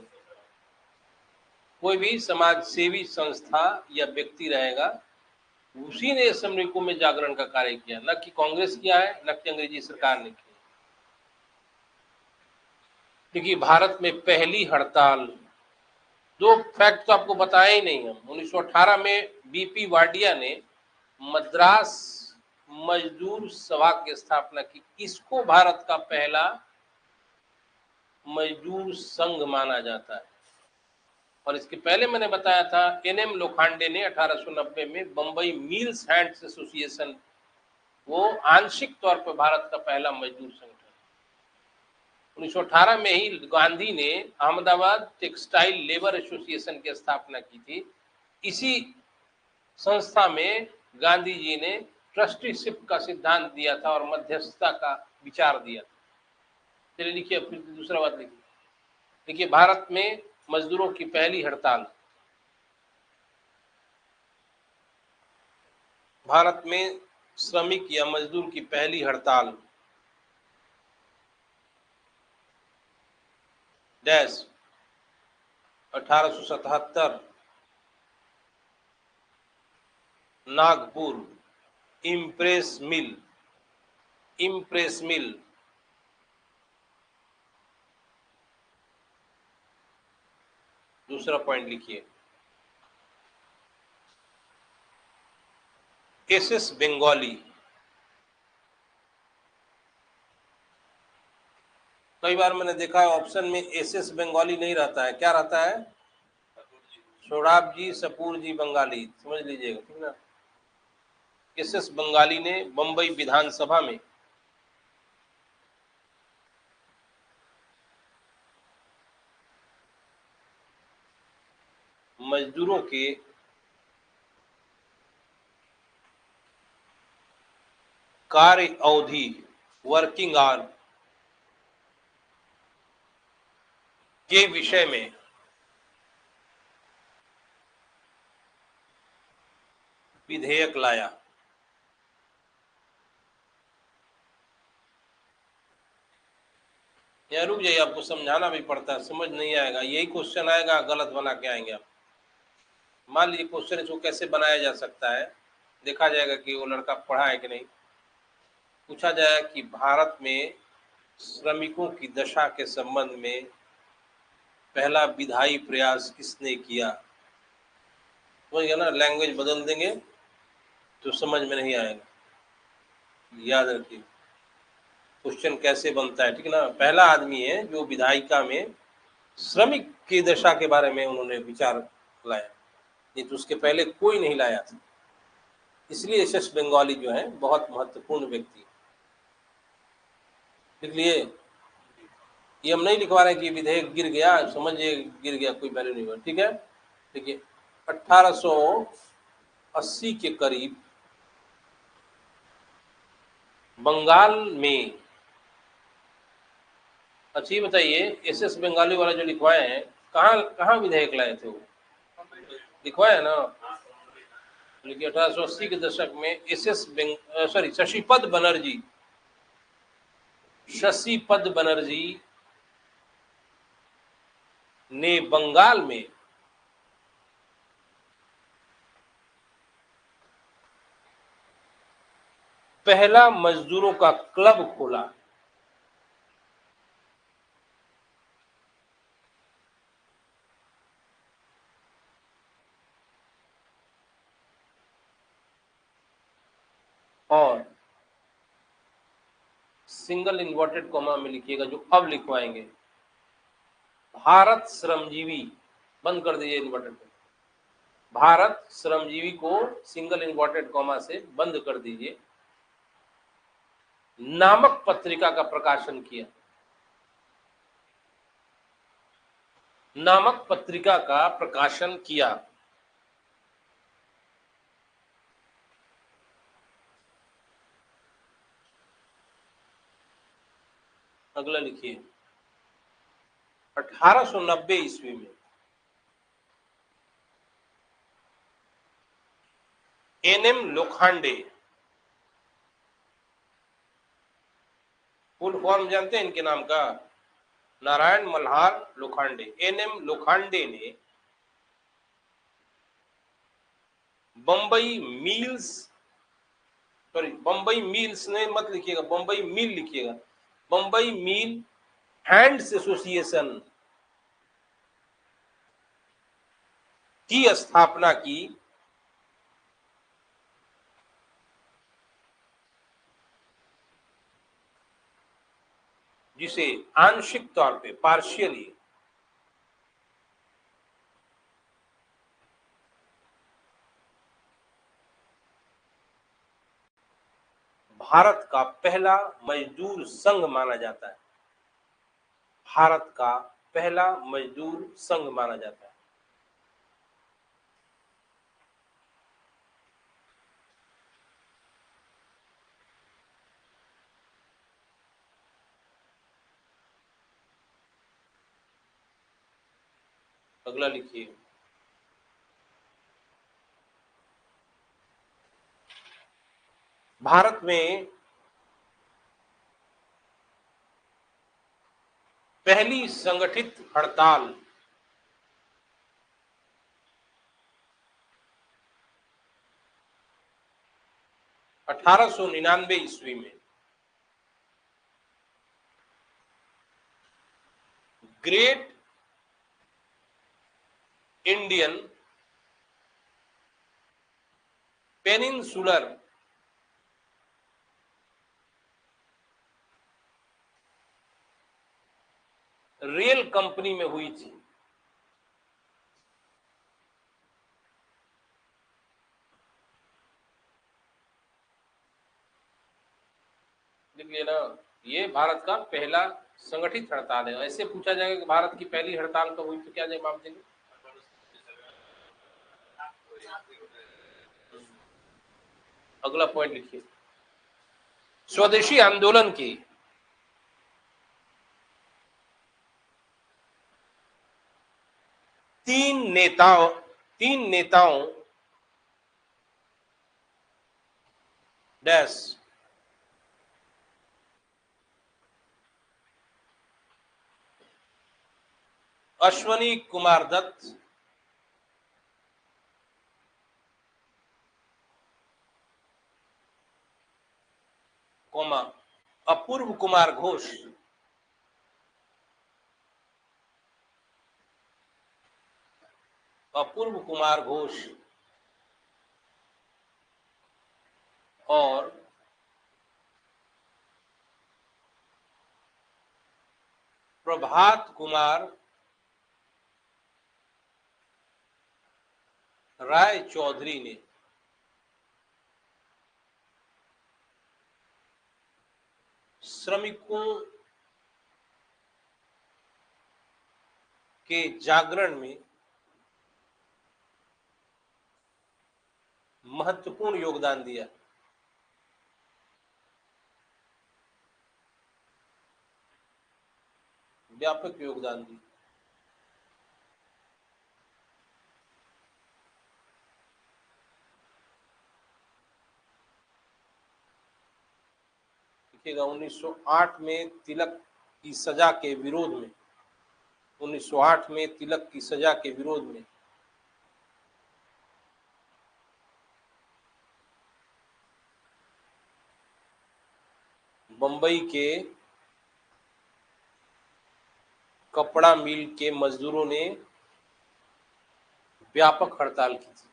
कोई भी समाज सेवी संस्था या व्यक्ति रहेगा, उसी ने श्रमिकों में जागरण का कार्य किया, न कि कांग्रेस किया है, न कि अंग्रेजी सरकार ने किया। क्योंकि भारत में पहली हड़ताल, दो फैक्ट तो आपको बताया ही नहीं हम। 1918 में बीपी वाडिया ने मद्रास मजदूर सभा की स्थापना की। इसको भारत का पहला मजदूर संघ माना जाता है। और इसके पहले मैंने बताया था, एनएम लोखंडे ने 1890 में बंबई मिल्स हैंड्स एसोसिएशन, वो आंशिक तौर पर भारत का पहला मजदूर संगठन। 1918 में ही गांधी ने अहमदाबाद टेक्सटाइल लेबर एसोसिएशन की स्थापना की थी। इसी संस्था में गांधी जी ने ट्रस्टीशिप का सिद्धांत दिया था और मध्यस्थता का विचार दिया था। चलिए लिखिए, फिर दूसरा बात लिखिए। देखिए, भारत में मजदूरों की पहली हड़ताल, भारत में श्रमिक या मजदूर की पहली हड़ताल डैश 1877 नागपुर इम्प्रेस मिल, इम्प्रेस मिल। दूसरा पॉइंट लिखिए, एसएस बंगाली। कई बार मैंने देखा है ऑप्शन में एसएस बंगाली नहीं रहता है, क्या रहता है? सोडाब जी, सपूर जी बंगाली, समझ लीजिएगा, ठीक ना। एसएस बंगाली ने बंबई विधानसभा में मजदूरों के कार्य अवधि, वर्किंग आवर के विषय में विधेयक लाया। या रुक जाइए, आपको समझाना भी पड़ता है, समझ नहीं आएगा, यही क्वेश्चन आएगा, गलत बना के आएंगे आप। मान लीजिए क्वेश्चन इसको कैसे बनाया जा सकता है, देखा जाएगा कि वो लड़का पढ़ा है कि नहीं। पूछा जाए कि भारत में श्रमिकों की दशा के संबंध में पहला विधायी प्रयास किसने किया? समझ गया ना, लैंग्वेज बदल देंगे तो समझ में नहीं आएगा, याद रखिए क्वेश्चन कैसे बनता है, ठीक है ना। पहला आदमी है जो विधायिका में श्रमिक की दशा के बारे में उन्होंने विचार लाया, नहीं तो उसके पहले कोई नहीं लाया था। इसलिए एसएस बंगाली जो है बहुत महत्वपूर्ण व्यक्ति। लिख लिए, ये हम नहीं लिखवा रहे कि विधेयक गिर गया, समझिए गिर गया, कोई वैल्यू नहीं हुआ, ठीक है। देखिए 1880 के करीब बंगाल में, अच्छा ये बताइए एसएस बंगाली वाला जो लिखवाए हैं, कहाँ कहाँ विधेयक लाए थे वो, लिखवाए ना। लेकिन 1880 के दशक में एसएस सॉरी शशिपद बनर्जी, शशिपद बनर्जी ने बंगाल में पहला मजदूरों का क्लब खोला। और सिंगल इन्वर्टेड कॉमा में लिखिएगा जो अब लिखवाएंगे, भारत श्रमजीवी, बंद कर दीजिए इन्वर्टेड, भारत श्रमजीवी को सिंगल इन्वर्टेड कॉमा से बंद कर दीजिए, नामक पत्रिका का प्रकाशन किया, नामक पत्रिका का प्रकाशन किया। अगला लिखिए, 1890 ईस्वी में एनएम लोखंडे, फुल फॉर्म जानते हैं इनके नाम का? नारायण मल्हार लोखंडे। एनएम लोखंडे ने Bambai mills, sorry Bambai mills नहीं मत लिखिएगा, बंबई मिल लिखिएगा, बंबई मिल हैंड्स एसोसिएशन की स्थापना की, जिसे आंशिक तौर पे, पार्शियली, भारत का पहला मजदूर संघ माना जाता है। भारत का पहला मजदूर संघ माना जाता है? अगला लिखिए। भारत में पहली संगठित हड़ताल 1899 ईस्वी में great Indian peninsular rail company में हुई थी। लिख लेना, ये भारत का पहला संगठित हड़ताल है। ऐसे पूछा जाएगा कि भारत की पहली हड़ताल कब हुई, तो क्या जवाब देंगे? अगला पॉइंट लिखिए। स्वदेशी आंदोलन की तीन नेताओं डैश अश्वनी कुमार दत्त, कोमा अपूर्व कुमार घोष, अपूर्व कुमार घोष और प्रभात कुमार राय चौधरी ने श्रमिकों के जागरण में महत्वपूर्ण योगदान दिया। व्यापक योगदान दिया। देखिएगा 1908 में तिलक की सजा के विरोध में 1908 में तिलक की सजा के विरोध में बंबई के कपड़ा मिल के मजदूरों ने व्यापक हड़ताल की थी।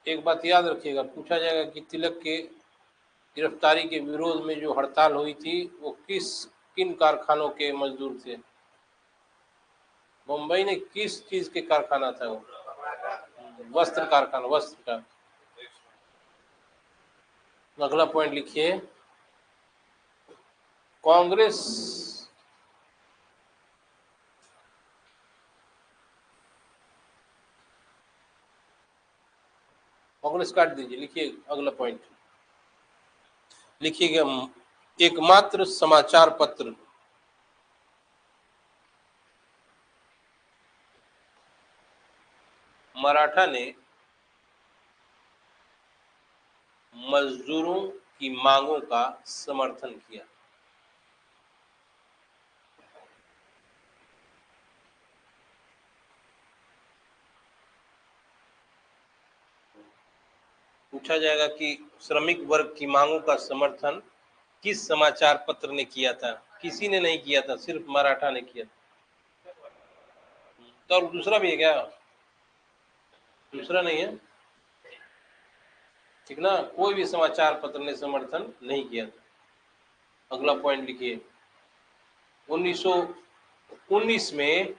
एक बात याद रखिएगा, पूछा जाएगा कि तिलक के गिरफ्तारी के विरोध में जो हड़ताल हुई थी वो किन कारखानों के मजदूर थे? मुंबई ने किस चीज के कारखाना था वो? वस्त्र कारखाना, वस्त्र का। अगला पॉइंट लिखिए। कांग्रेस कांग्रेस काट दीजिए, लिखिए अगला पॉइंट लिखिएगा। एकमात्र समाचार पत्र मराठा ने मजदूरों की मांगों का समर्थन किया। पूछा जाएगा कि श्रमिक वर्ग की मांगों का समर्थन किस समाचार पत्र ने किया था? किसी ने नहीं किया था, सिर्फ मराठा ने किया था। तो और दूसरा भी है क्या? दूसरा नहीं है, ठीक ना? कोई भी समाचार पत्र ने समर्थन नहीं किया था। अगला पॉइंट लिखिए। 1919 में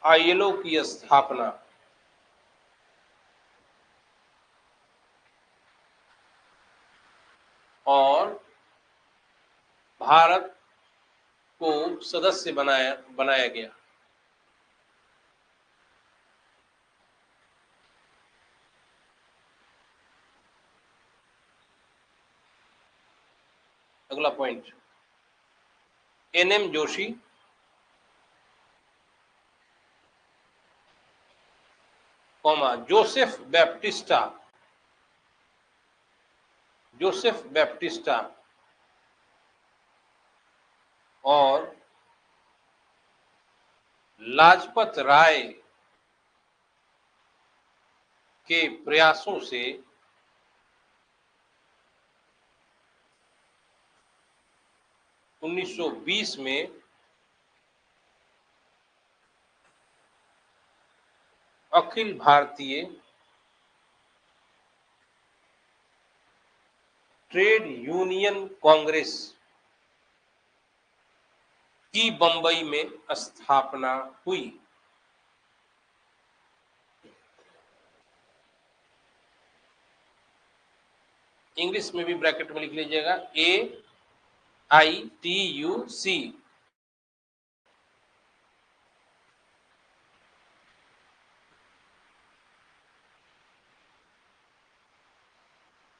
आईएलओ की स्थापना। और भारत को सदस्य बनाया गया। अगला point, N M Joshi, comma Joseph Baptista और लाजपत राय के प्रयासों से 1920 में अखिल भारतीय ट्रेड यूनियन कांग्रेस की बंबई में स्थापना हुई। इंग्लिश में भी ब्रैकेट में लिख लीजिएगा, AITUC।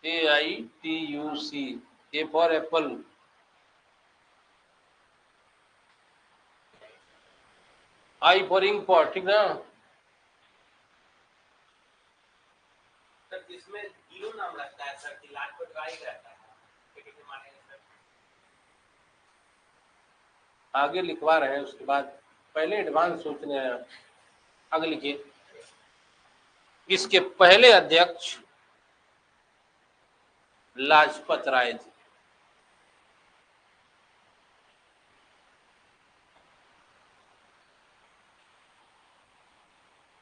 AITUC, A for apple. I for ink for, ठीक ना। सर जिसमें जीरो नाम लगता है सर, कि लाजपत राय रहता है, तो कैसे मानेंगे सर? आगे लिखवा रहे हैं, उसके बाद पहले एडवांस सोचने हैं। आगे लिखिए, इसके पहले अध्यक्ष लाजपत राय थे।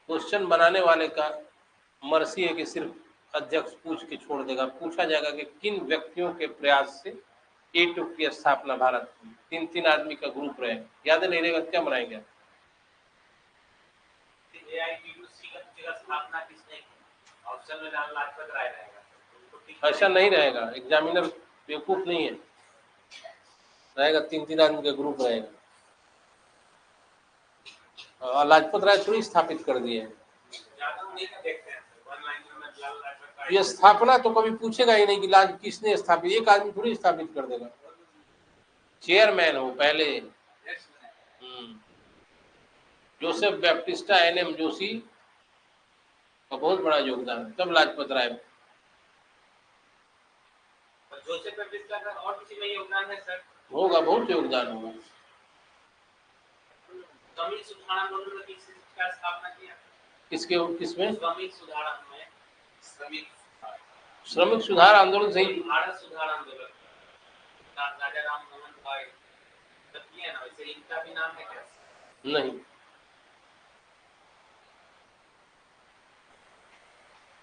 क्वेश्चन बनाने वाले का मर्जी है कि सिर्फ अध्यक्ष पूछ के छोड़ देगा। पूछा जाएगा कि किन व्यक्तियों के प्रयास से A2 की स्थापना भारत की। 3 आदमी का ग्रुप रहे, याद नहीं रहेगा क्या बनाएंगे? AITUC का स्थापना किसने की? ऑप्शन में नाम लाजपत राय रहेगा। ऐसा नहीं रहेगा, एग्जामिनर बेवकूफ नहीं है, रहेगा 3 आदमी का ग्रुप रहेगा। लाजपत राय थोड़ी स्थापित कर दिए हैं। ये स्थापना तो कभी पूछेगा ही नहीं कि लाज किसने स्थापित, एक आदमी थोड़ी स्थापित कर देगा। चेयरमैन हो पहले। जोसेफ बैप्टिस्टा, एनएम जोशी का बहुत बड़ा योगदान है, तब लाजपत राय। जोसेफ बैप्टिस्टा का और किसी में योगदान है सर? होगा, बहुत योगदान होगा। श्रमिक सुधार आंदोलन में किसका स्थापना किया? किसमें? श्रमिक सुधार में, श्रमिक सुधार आंदोलन सही। भारत सुधार आंदोलन राजा राम मोहन भाई तब किया ना, वैसे इनका भी नाम है क्या? नहीं।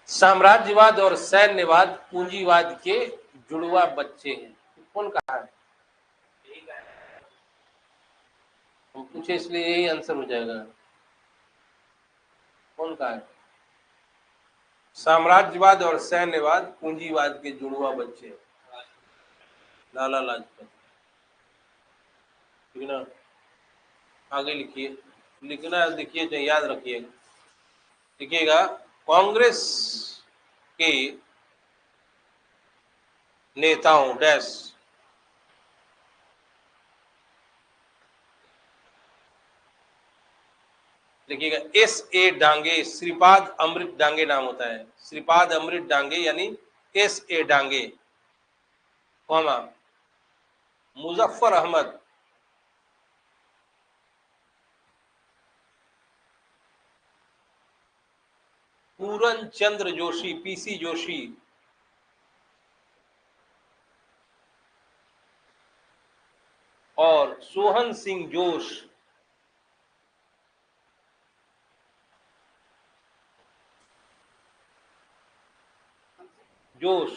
साम्राज्यवाद और सैन्यवाद पूंजीवाद के जुड़वा बच्चे हैं, कौन कहा है? हम पूछे इसलिए यही आंसर हो जाएगा। कौन कहा है? साम्राज्यवाद और सैन्यवाद पूंजीवाद के जुड़वा बच्चे, लाला लाजपत, ठीक ना। आगे लिखिए, लिखना देखिए तो याद रखिएगा। लिखिएगा, कांग्रेस के नेताओं डैश लिखिएगा, S.A. डांगे, श्रीपाद अमृत डांगे नाम होता है, श्रीपाद अमृत डांगे यानी S.A. डांगे, कॉमा मुजफ्फर अहमद, पूरन चंद्र जोशी, PC जोशी, और सोहन सिंह जोश। जोश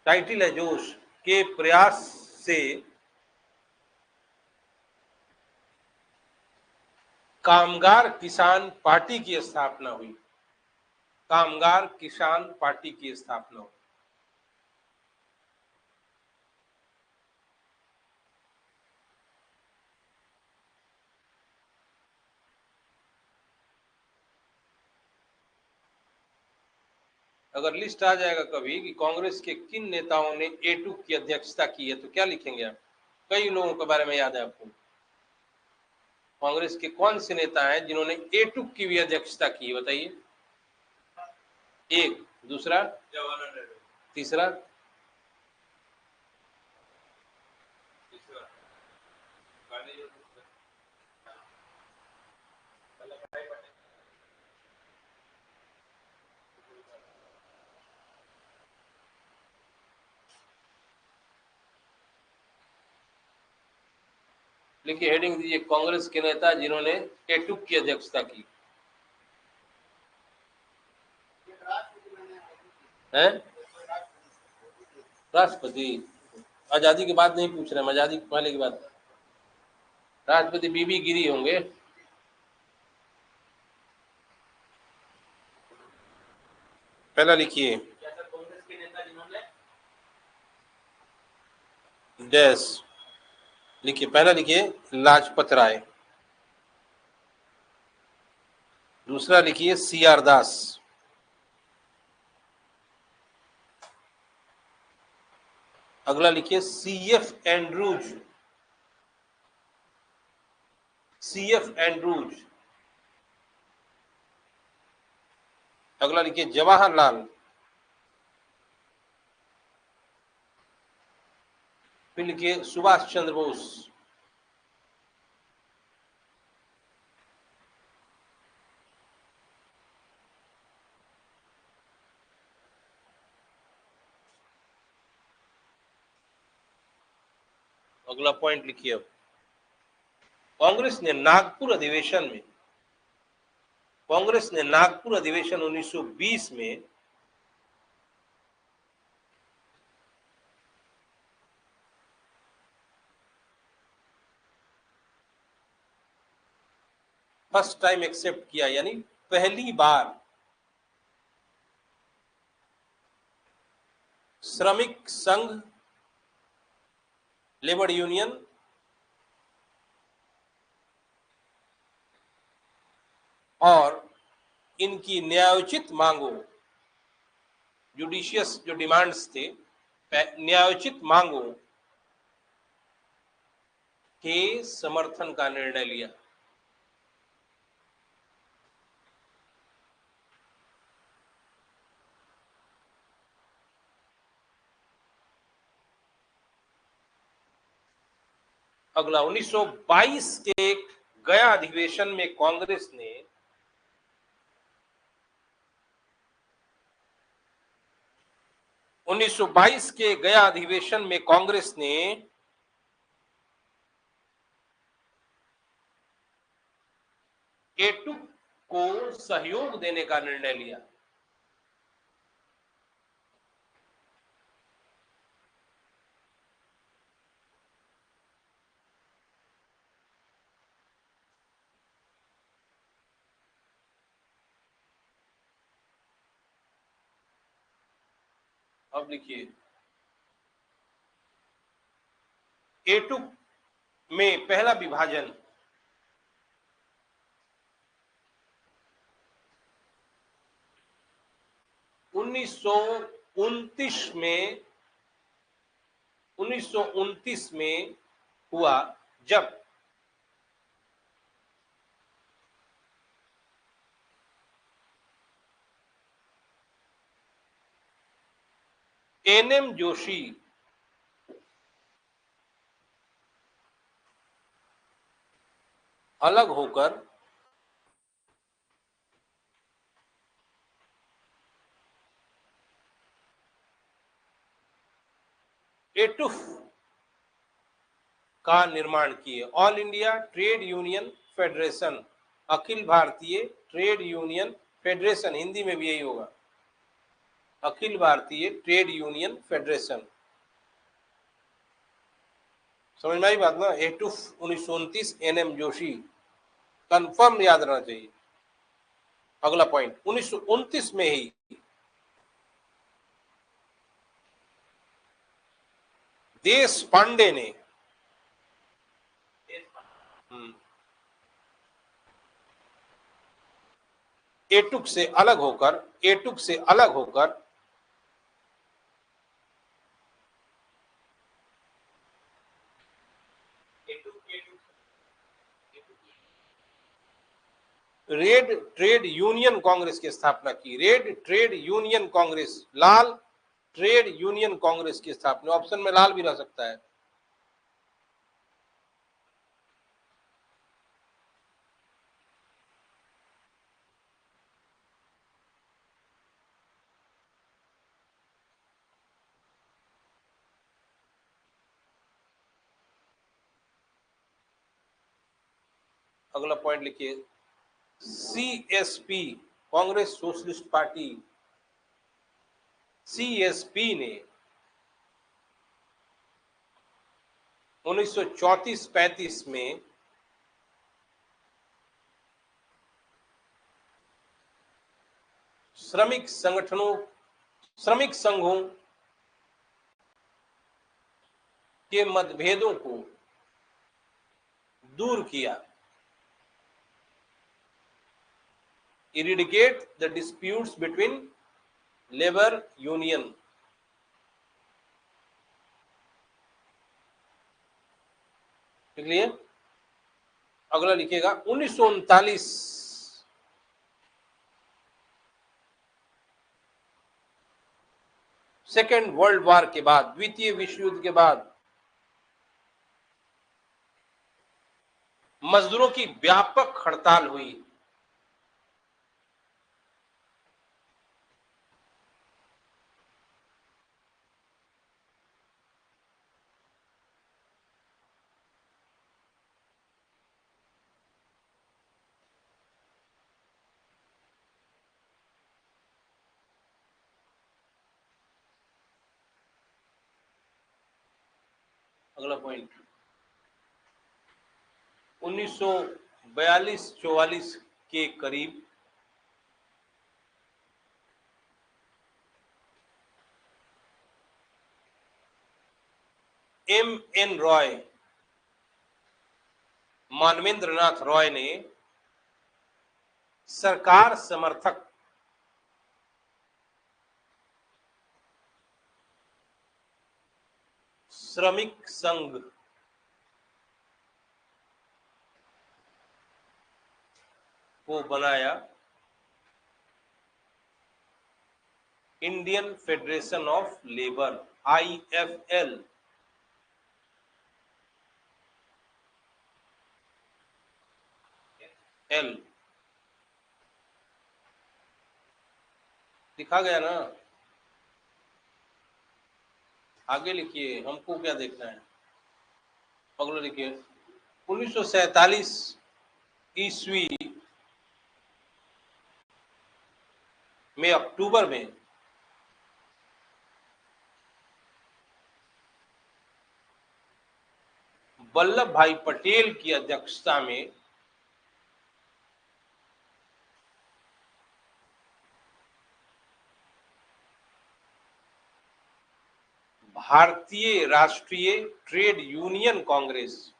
टाइटिल है, जोश के प्रयास से कामगार किसान पार्टी की स्थापना हुई। कामगार किसान पार्टी की स्थापना हुई। अगर लिस्ट आ जाएगा कभी कि कांग्रेस के किन नेताओं ने A2 की अध्यक्षता की है तो क्या लिखेंगे आप? कई लोगों के बारे में याद है आपको। कांग्रेस के कौन से नेता हैं जिन्होंने A2 की भी अध्यक्षता की, बताइए। एक, दूसरा, जवाहरलाल नेहरू, तीसरा, गांधी जी, वल्लभ भाई पटेल। लिखिए, हेडिंग दीजिए, कांग्रेस के नेता जिन्होंने A2 की अध्यक्षता की है। राष्ट्रपति आजादी के बाद नहीं पूछ रहे, आजादी के पहले की बात। राष्ट्रपति बीबी गिरी होंगे। पहला लिखिए, क्या सर कांग्रेस के नेता जिन्होंने डैश लिखिए, पहला लिखिए लाजपत राय, दूसरा लिखिए CR दास, अगला लिखिए CF एंड्रूज, CF एंड्रूज, अगला लिखिए जवाहरलाल, फिर लिखिए सुभाष चंद्र बोस, अगला पॉइंट लिखिए। अब कांग्रेस ने नागपुर अधिवेशन 1920 में फर्स्ट टाइम एक्सेप्ट किया, यानी पहली बार श्रमिक संघ, लेबर यूनियन और इनकी न्यायोचित मांगों, जुडिशियस जो डिमांड्स थे, न्यायोचित मांगों के समर्थन का निर्णय लिया। अगला 1922 के गया अधिवेशन में कांग्रेस ने A2 को सहयोग देने का निर्णय लिया। अब लिखिए, A2 में पहला विभाजन 1929 में हुआ, जब NM जोशी अलग होकर A2 का निर्माण किए। All India trade union federation, अखिल भारतीय ट्रेड यूनियन फेडरेशन, हिंदी में भी यही होगा, अखिल भारतीय ट्रेड यूनियन फेडरेशन। समझ में आई बात ना? A2 1929 NM जोशी कंफर्म याद रहना चाहिए। अगला पॉइंट, 1929 में ही देश पांडे ने एटुक से अलग होकर रेड ट्रेड यूनियन कांग्रेस की स्थापना की। रेड ट्रेड यूनियन कांग्रेस, लाल ट्रेड यूनियन कांग्रेस की स्थापना। ऑप्शन में लाल भी रह सकता है। अगला पॉइंट लिखिए, CSP Congress socialist party, CSP ने 1934-35 में श्रमिक संघों के मतभेदों को दूर किया। Eradicate the disputes between labour union. लिख लिए। अगला लिखिएगा 1939 सेकेंड वर्ल्ड वॉर के बाद, द्वितीय विश्व युद्ध के बाद मजदूरों की व्यापक हड़ताल हुई। अगला पॉइंट, 1942-44 के करीब एम.एन. रॉय, मानवेंद्र नाथ रॉय ने सरकार समर्थक श्रमिक संघ को बनाया Indian federation of labour, IFL। लिखा गया ना, आगे लिखिए, हमको क्या देखना है। अगला लिखिए, 1947 ईस्वी में अक्टूबर में वल्लभ भाई पटेल की अध्यक्षता में भारतीय राष्ट्रीय ट्रेड यूनियन कांग्रेस,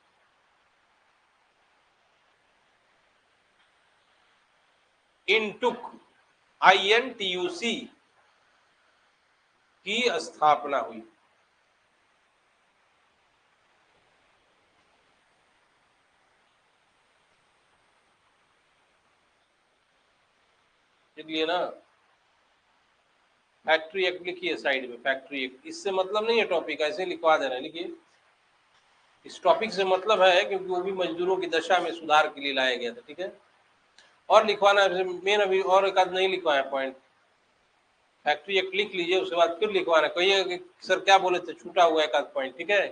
इंटुक, INTUC की स्थापना हुई। लिखिए ना, फैक्ट्री एक्ट लिखिए साइड में, फैक्ट्री एक्ट। इससे मतलब नहीं है टॉपिक, ऐसे लिखवा दे रहे हैं। लिखिए, इस टॉपिक से मतलब है क्योंकि वो भी मजदूरों की दशा में सुधार के लिए लाया गया था। ठीक है, और लिखवाना है मेन, अभी और एक आध नहीं लिखवाया पॉइंट। फैक्ट्री एक्ट लिख लीजिए, उसके बाद फिर लिखवाना, कहिए कि सर क्या बोले थे, छूटा हुआ एक आध पॉइंट। ठीक है,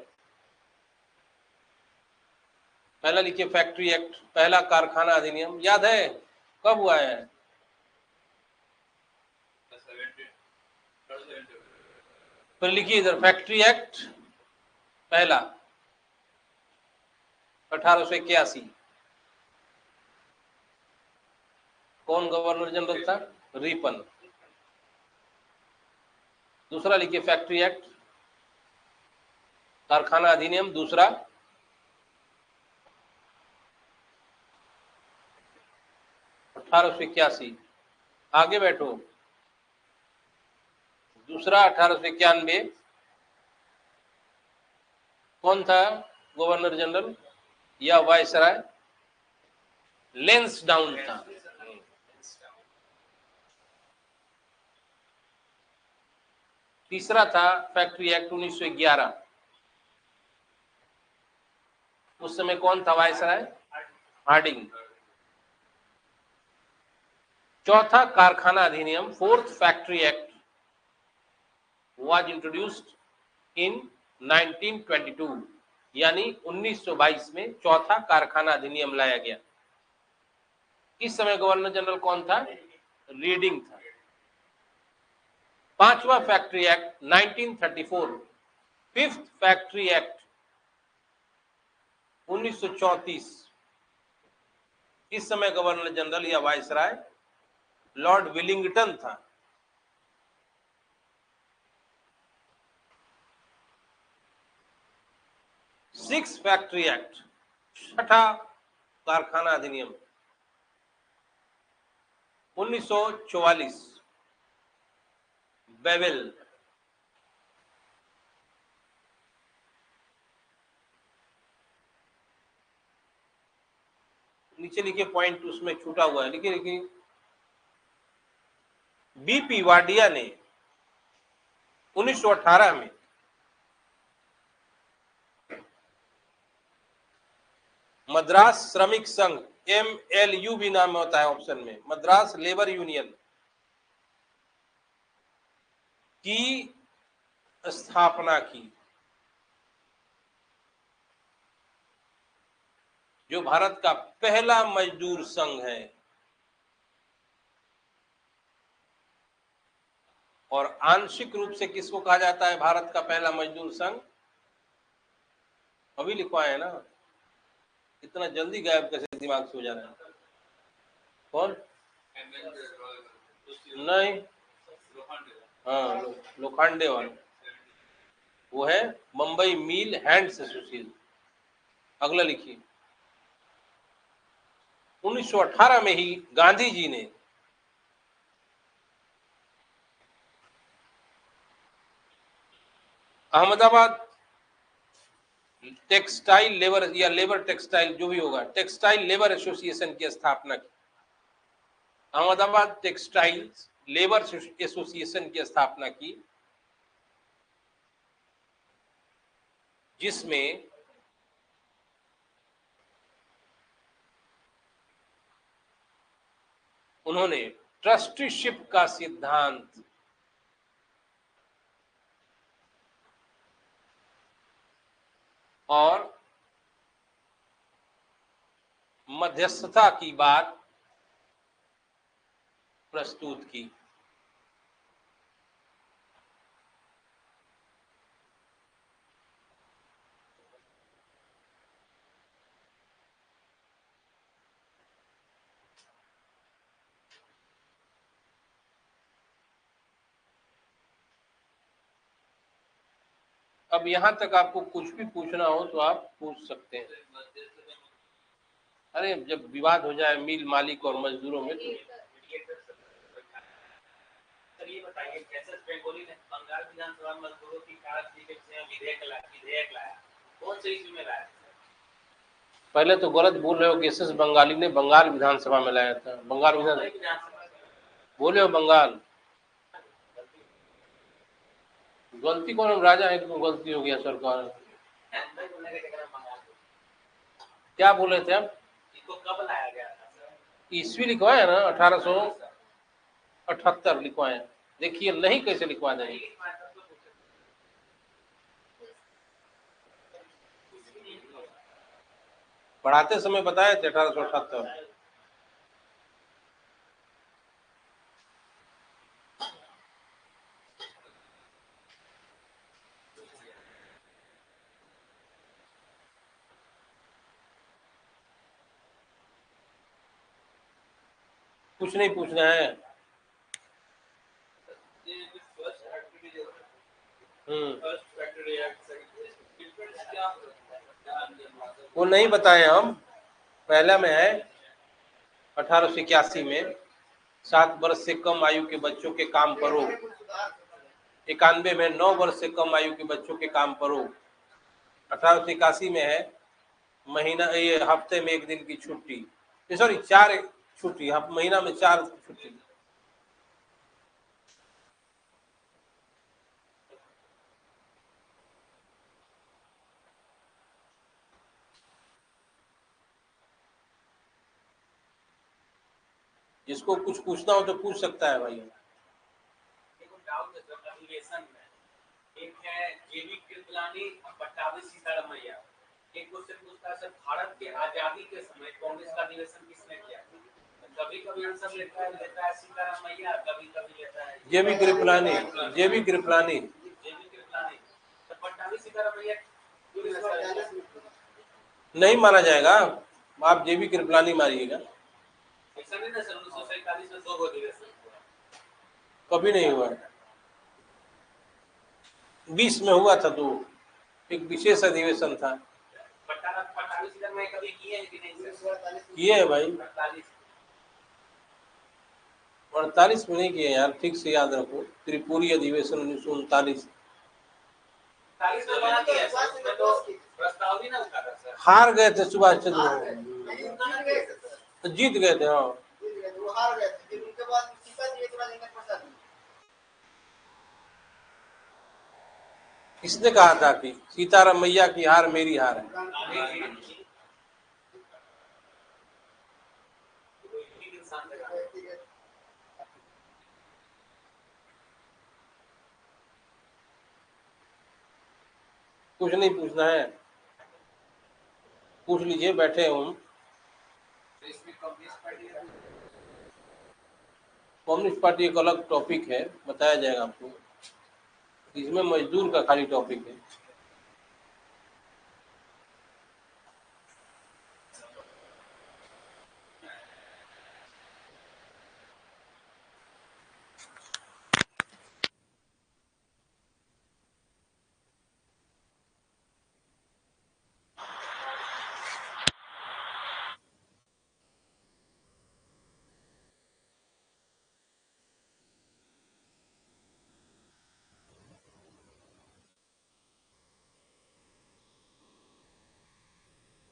पहला लिखिए फैक्ट्री एक्ट, पहला कारखाना अधिनियम याद है कब हुआ है? फिर लिखिए इधर फैक्ट्री एक्ट पहला 1881। कौन गवर्नर जनरल था? रिपन। दूसरा लिखिए फैक्ट्री एक्ट, कारखाना अधिनियम दूसरा। ₹1881। आगे बैठो। दूसरा 1891। कौन था गवर्नर जनरल या वायसराय? लेंसडाउन था। तीसरा था फैक्ट्री एक्ट 1911। उस समय कौन था वायसराय? हार्डिंग। चौथा कारखाना अधिनियम, fourth factory act was introduced in 1922, यानी 1922 में चौथा कारखाना अधिनियम लाया गया। इस समय गवर्नर जनरल कौन था? रीडिंग था। पांचवा factory act 1934, fifth factory act 1934। इस समय गवर्नर जनरल या वायसराय लॉर्ड विलिंगटन था। सिक्स फैक्ट्री एक्ट, छठा कारखाना अधिनियम 1944, बेवेल। नीचे लिखिए पॉइंट, उसमें छूटा हुआ है, लिखिए लिखिए। बीपी वाडिया ने 1918 में मद्रास श्रमिक संघ, MLU भी नाम होता है ऑप्शन में, मद्रास लेबर यूनियन की स्थापना की, जो भारत का पहला मजदूर संघ है। और आंशिक रूप से किसको कहा जाता है भारत का पहला मजदूर संघ? अभी लिखवाए है ना, इतना जल्दी गायब कैसे दिमाग से हो जा रहा है? कौन? नहीं, हाँ लोखंडे वाला, वो है मुंबई मिल हैंड्स एसोसिएशन। अगला लिखिए। 1918 में ही गांधी जी ने अहमदाबाद टेक्सटाइल लेबर या लेबर टेक्सटाइल जो भी होगा, टेक्सटाइल लेबर एसोसिएशन की स्थापना की। अहमदाबाद टेक्सटाइल लेबर एसोसिएशन की स्थापना की, जिसमें उन्होंने ट्रस्टीशिप का सिद्धांत और मध्यस्थता की बात प्रस्तुत की। अब यहां तक आपको कुछ भी पूछना हो तो आप पूछ सकते हैं। अरे जब विवाद हो जाए मिल मालिक और मजदूरों में तो। सर ये बताइए, एसएस बेंगोली ने बंगाल विधानसभा मजदूरों की कारस्थिति के विषय में विधेयक लाया, कौन से ईस्वी में लाया? पहले तो गलत बोल रहे हो कि एसएस बंगाली ने बंगाल विधानसभा में लाया था। बंगाल विधानसभा बोले हो बंगाल। गलती कौन? राजा है तो गलती हो गया सरकार। क्या बोले थे आप? इसको कब लाया गया था? ईस्वी लिखवाया ना, 1878 लिखवाया। देखिए नहीं कैसे लिखवा देंगे। पढ़ाते समय बताए थे 1878। कुछ नहीं पूछना है। ये फर्स्ट सैटरडे जो है, हम्म, फर्स्ट सैटरडे या सेकंड डिफरेंस क्या होता है? वो नहीं बताए हम। पहला में है 1881 में 7 वर्ष से कम आयु के बच्चों के काम करो। 91 में 9 वर्ष से कम आयु के बच्चों के काम करो। 1881 में है महीना, ये हफ्ते में 1 दिन की छुट्टी, सॉरी 4 छुट्टी, महीना में 4 छुट्टी। जिसको कुछ पूछना हो तो पूछ सकता है भाई। देखो डाउट है सर एफिलिएशन में। एक है जेबी कृपलानी और पट्टाभी सीतारमैया। एक क्वेश्चन पूछता है सर भारत के आजादी के समय कांग्रेस का अधिवेशन किसने किया? कभी कभी आंसर लेता है सीतारमैया, कभी कभी लेता है जेबी कृपलानी, जेबी कृपलानी। जेबी कृपलानी। तो पट्टाभी सीतारमैया क्यों इस बार नहीं माना जाएगा, आप जेबी कृपलानी मारिएगा। ऐसा नहीं ना सर 1947 में 2 अधिवेशन हुआ। कभी नहीं हुआ। 20 में हुआ था 2, एक विशेष अधिवेशन था। पट्टाभी सीतारमैया कभी किए हैं कि नहीं सर? किए है भाई। 48 48 में नहीं किए यार, ठीक से याद रखो। त्रिपुरी अधिवेशन 1939। 40 में बना दिया सर, उसमें तो प्रस्ताव भी ना उठा था सर। हार गए थे सुभाष चंद्र बोस, तो जीत गए थे। हाँ, वो हार गए थे, फिर उनके बाद इस्तीफा दिए थे राजेंद्र प्रसाद जी। किसने कहा था कि सीतारमैया की हार मेरी हार है? कुछ नहीं पूछना है, पूछ लीजिए, बैठे हम। कम्युनिस्ट पार्टी एक अलग टॉपिक है, बताया जाएगा आपको। इसमें मजदूर का खाली टॉपिक है।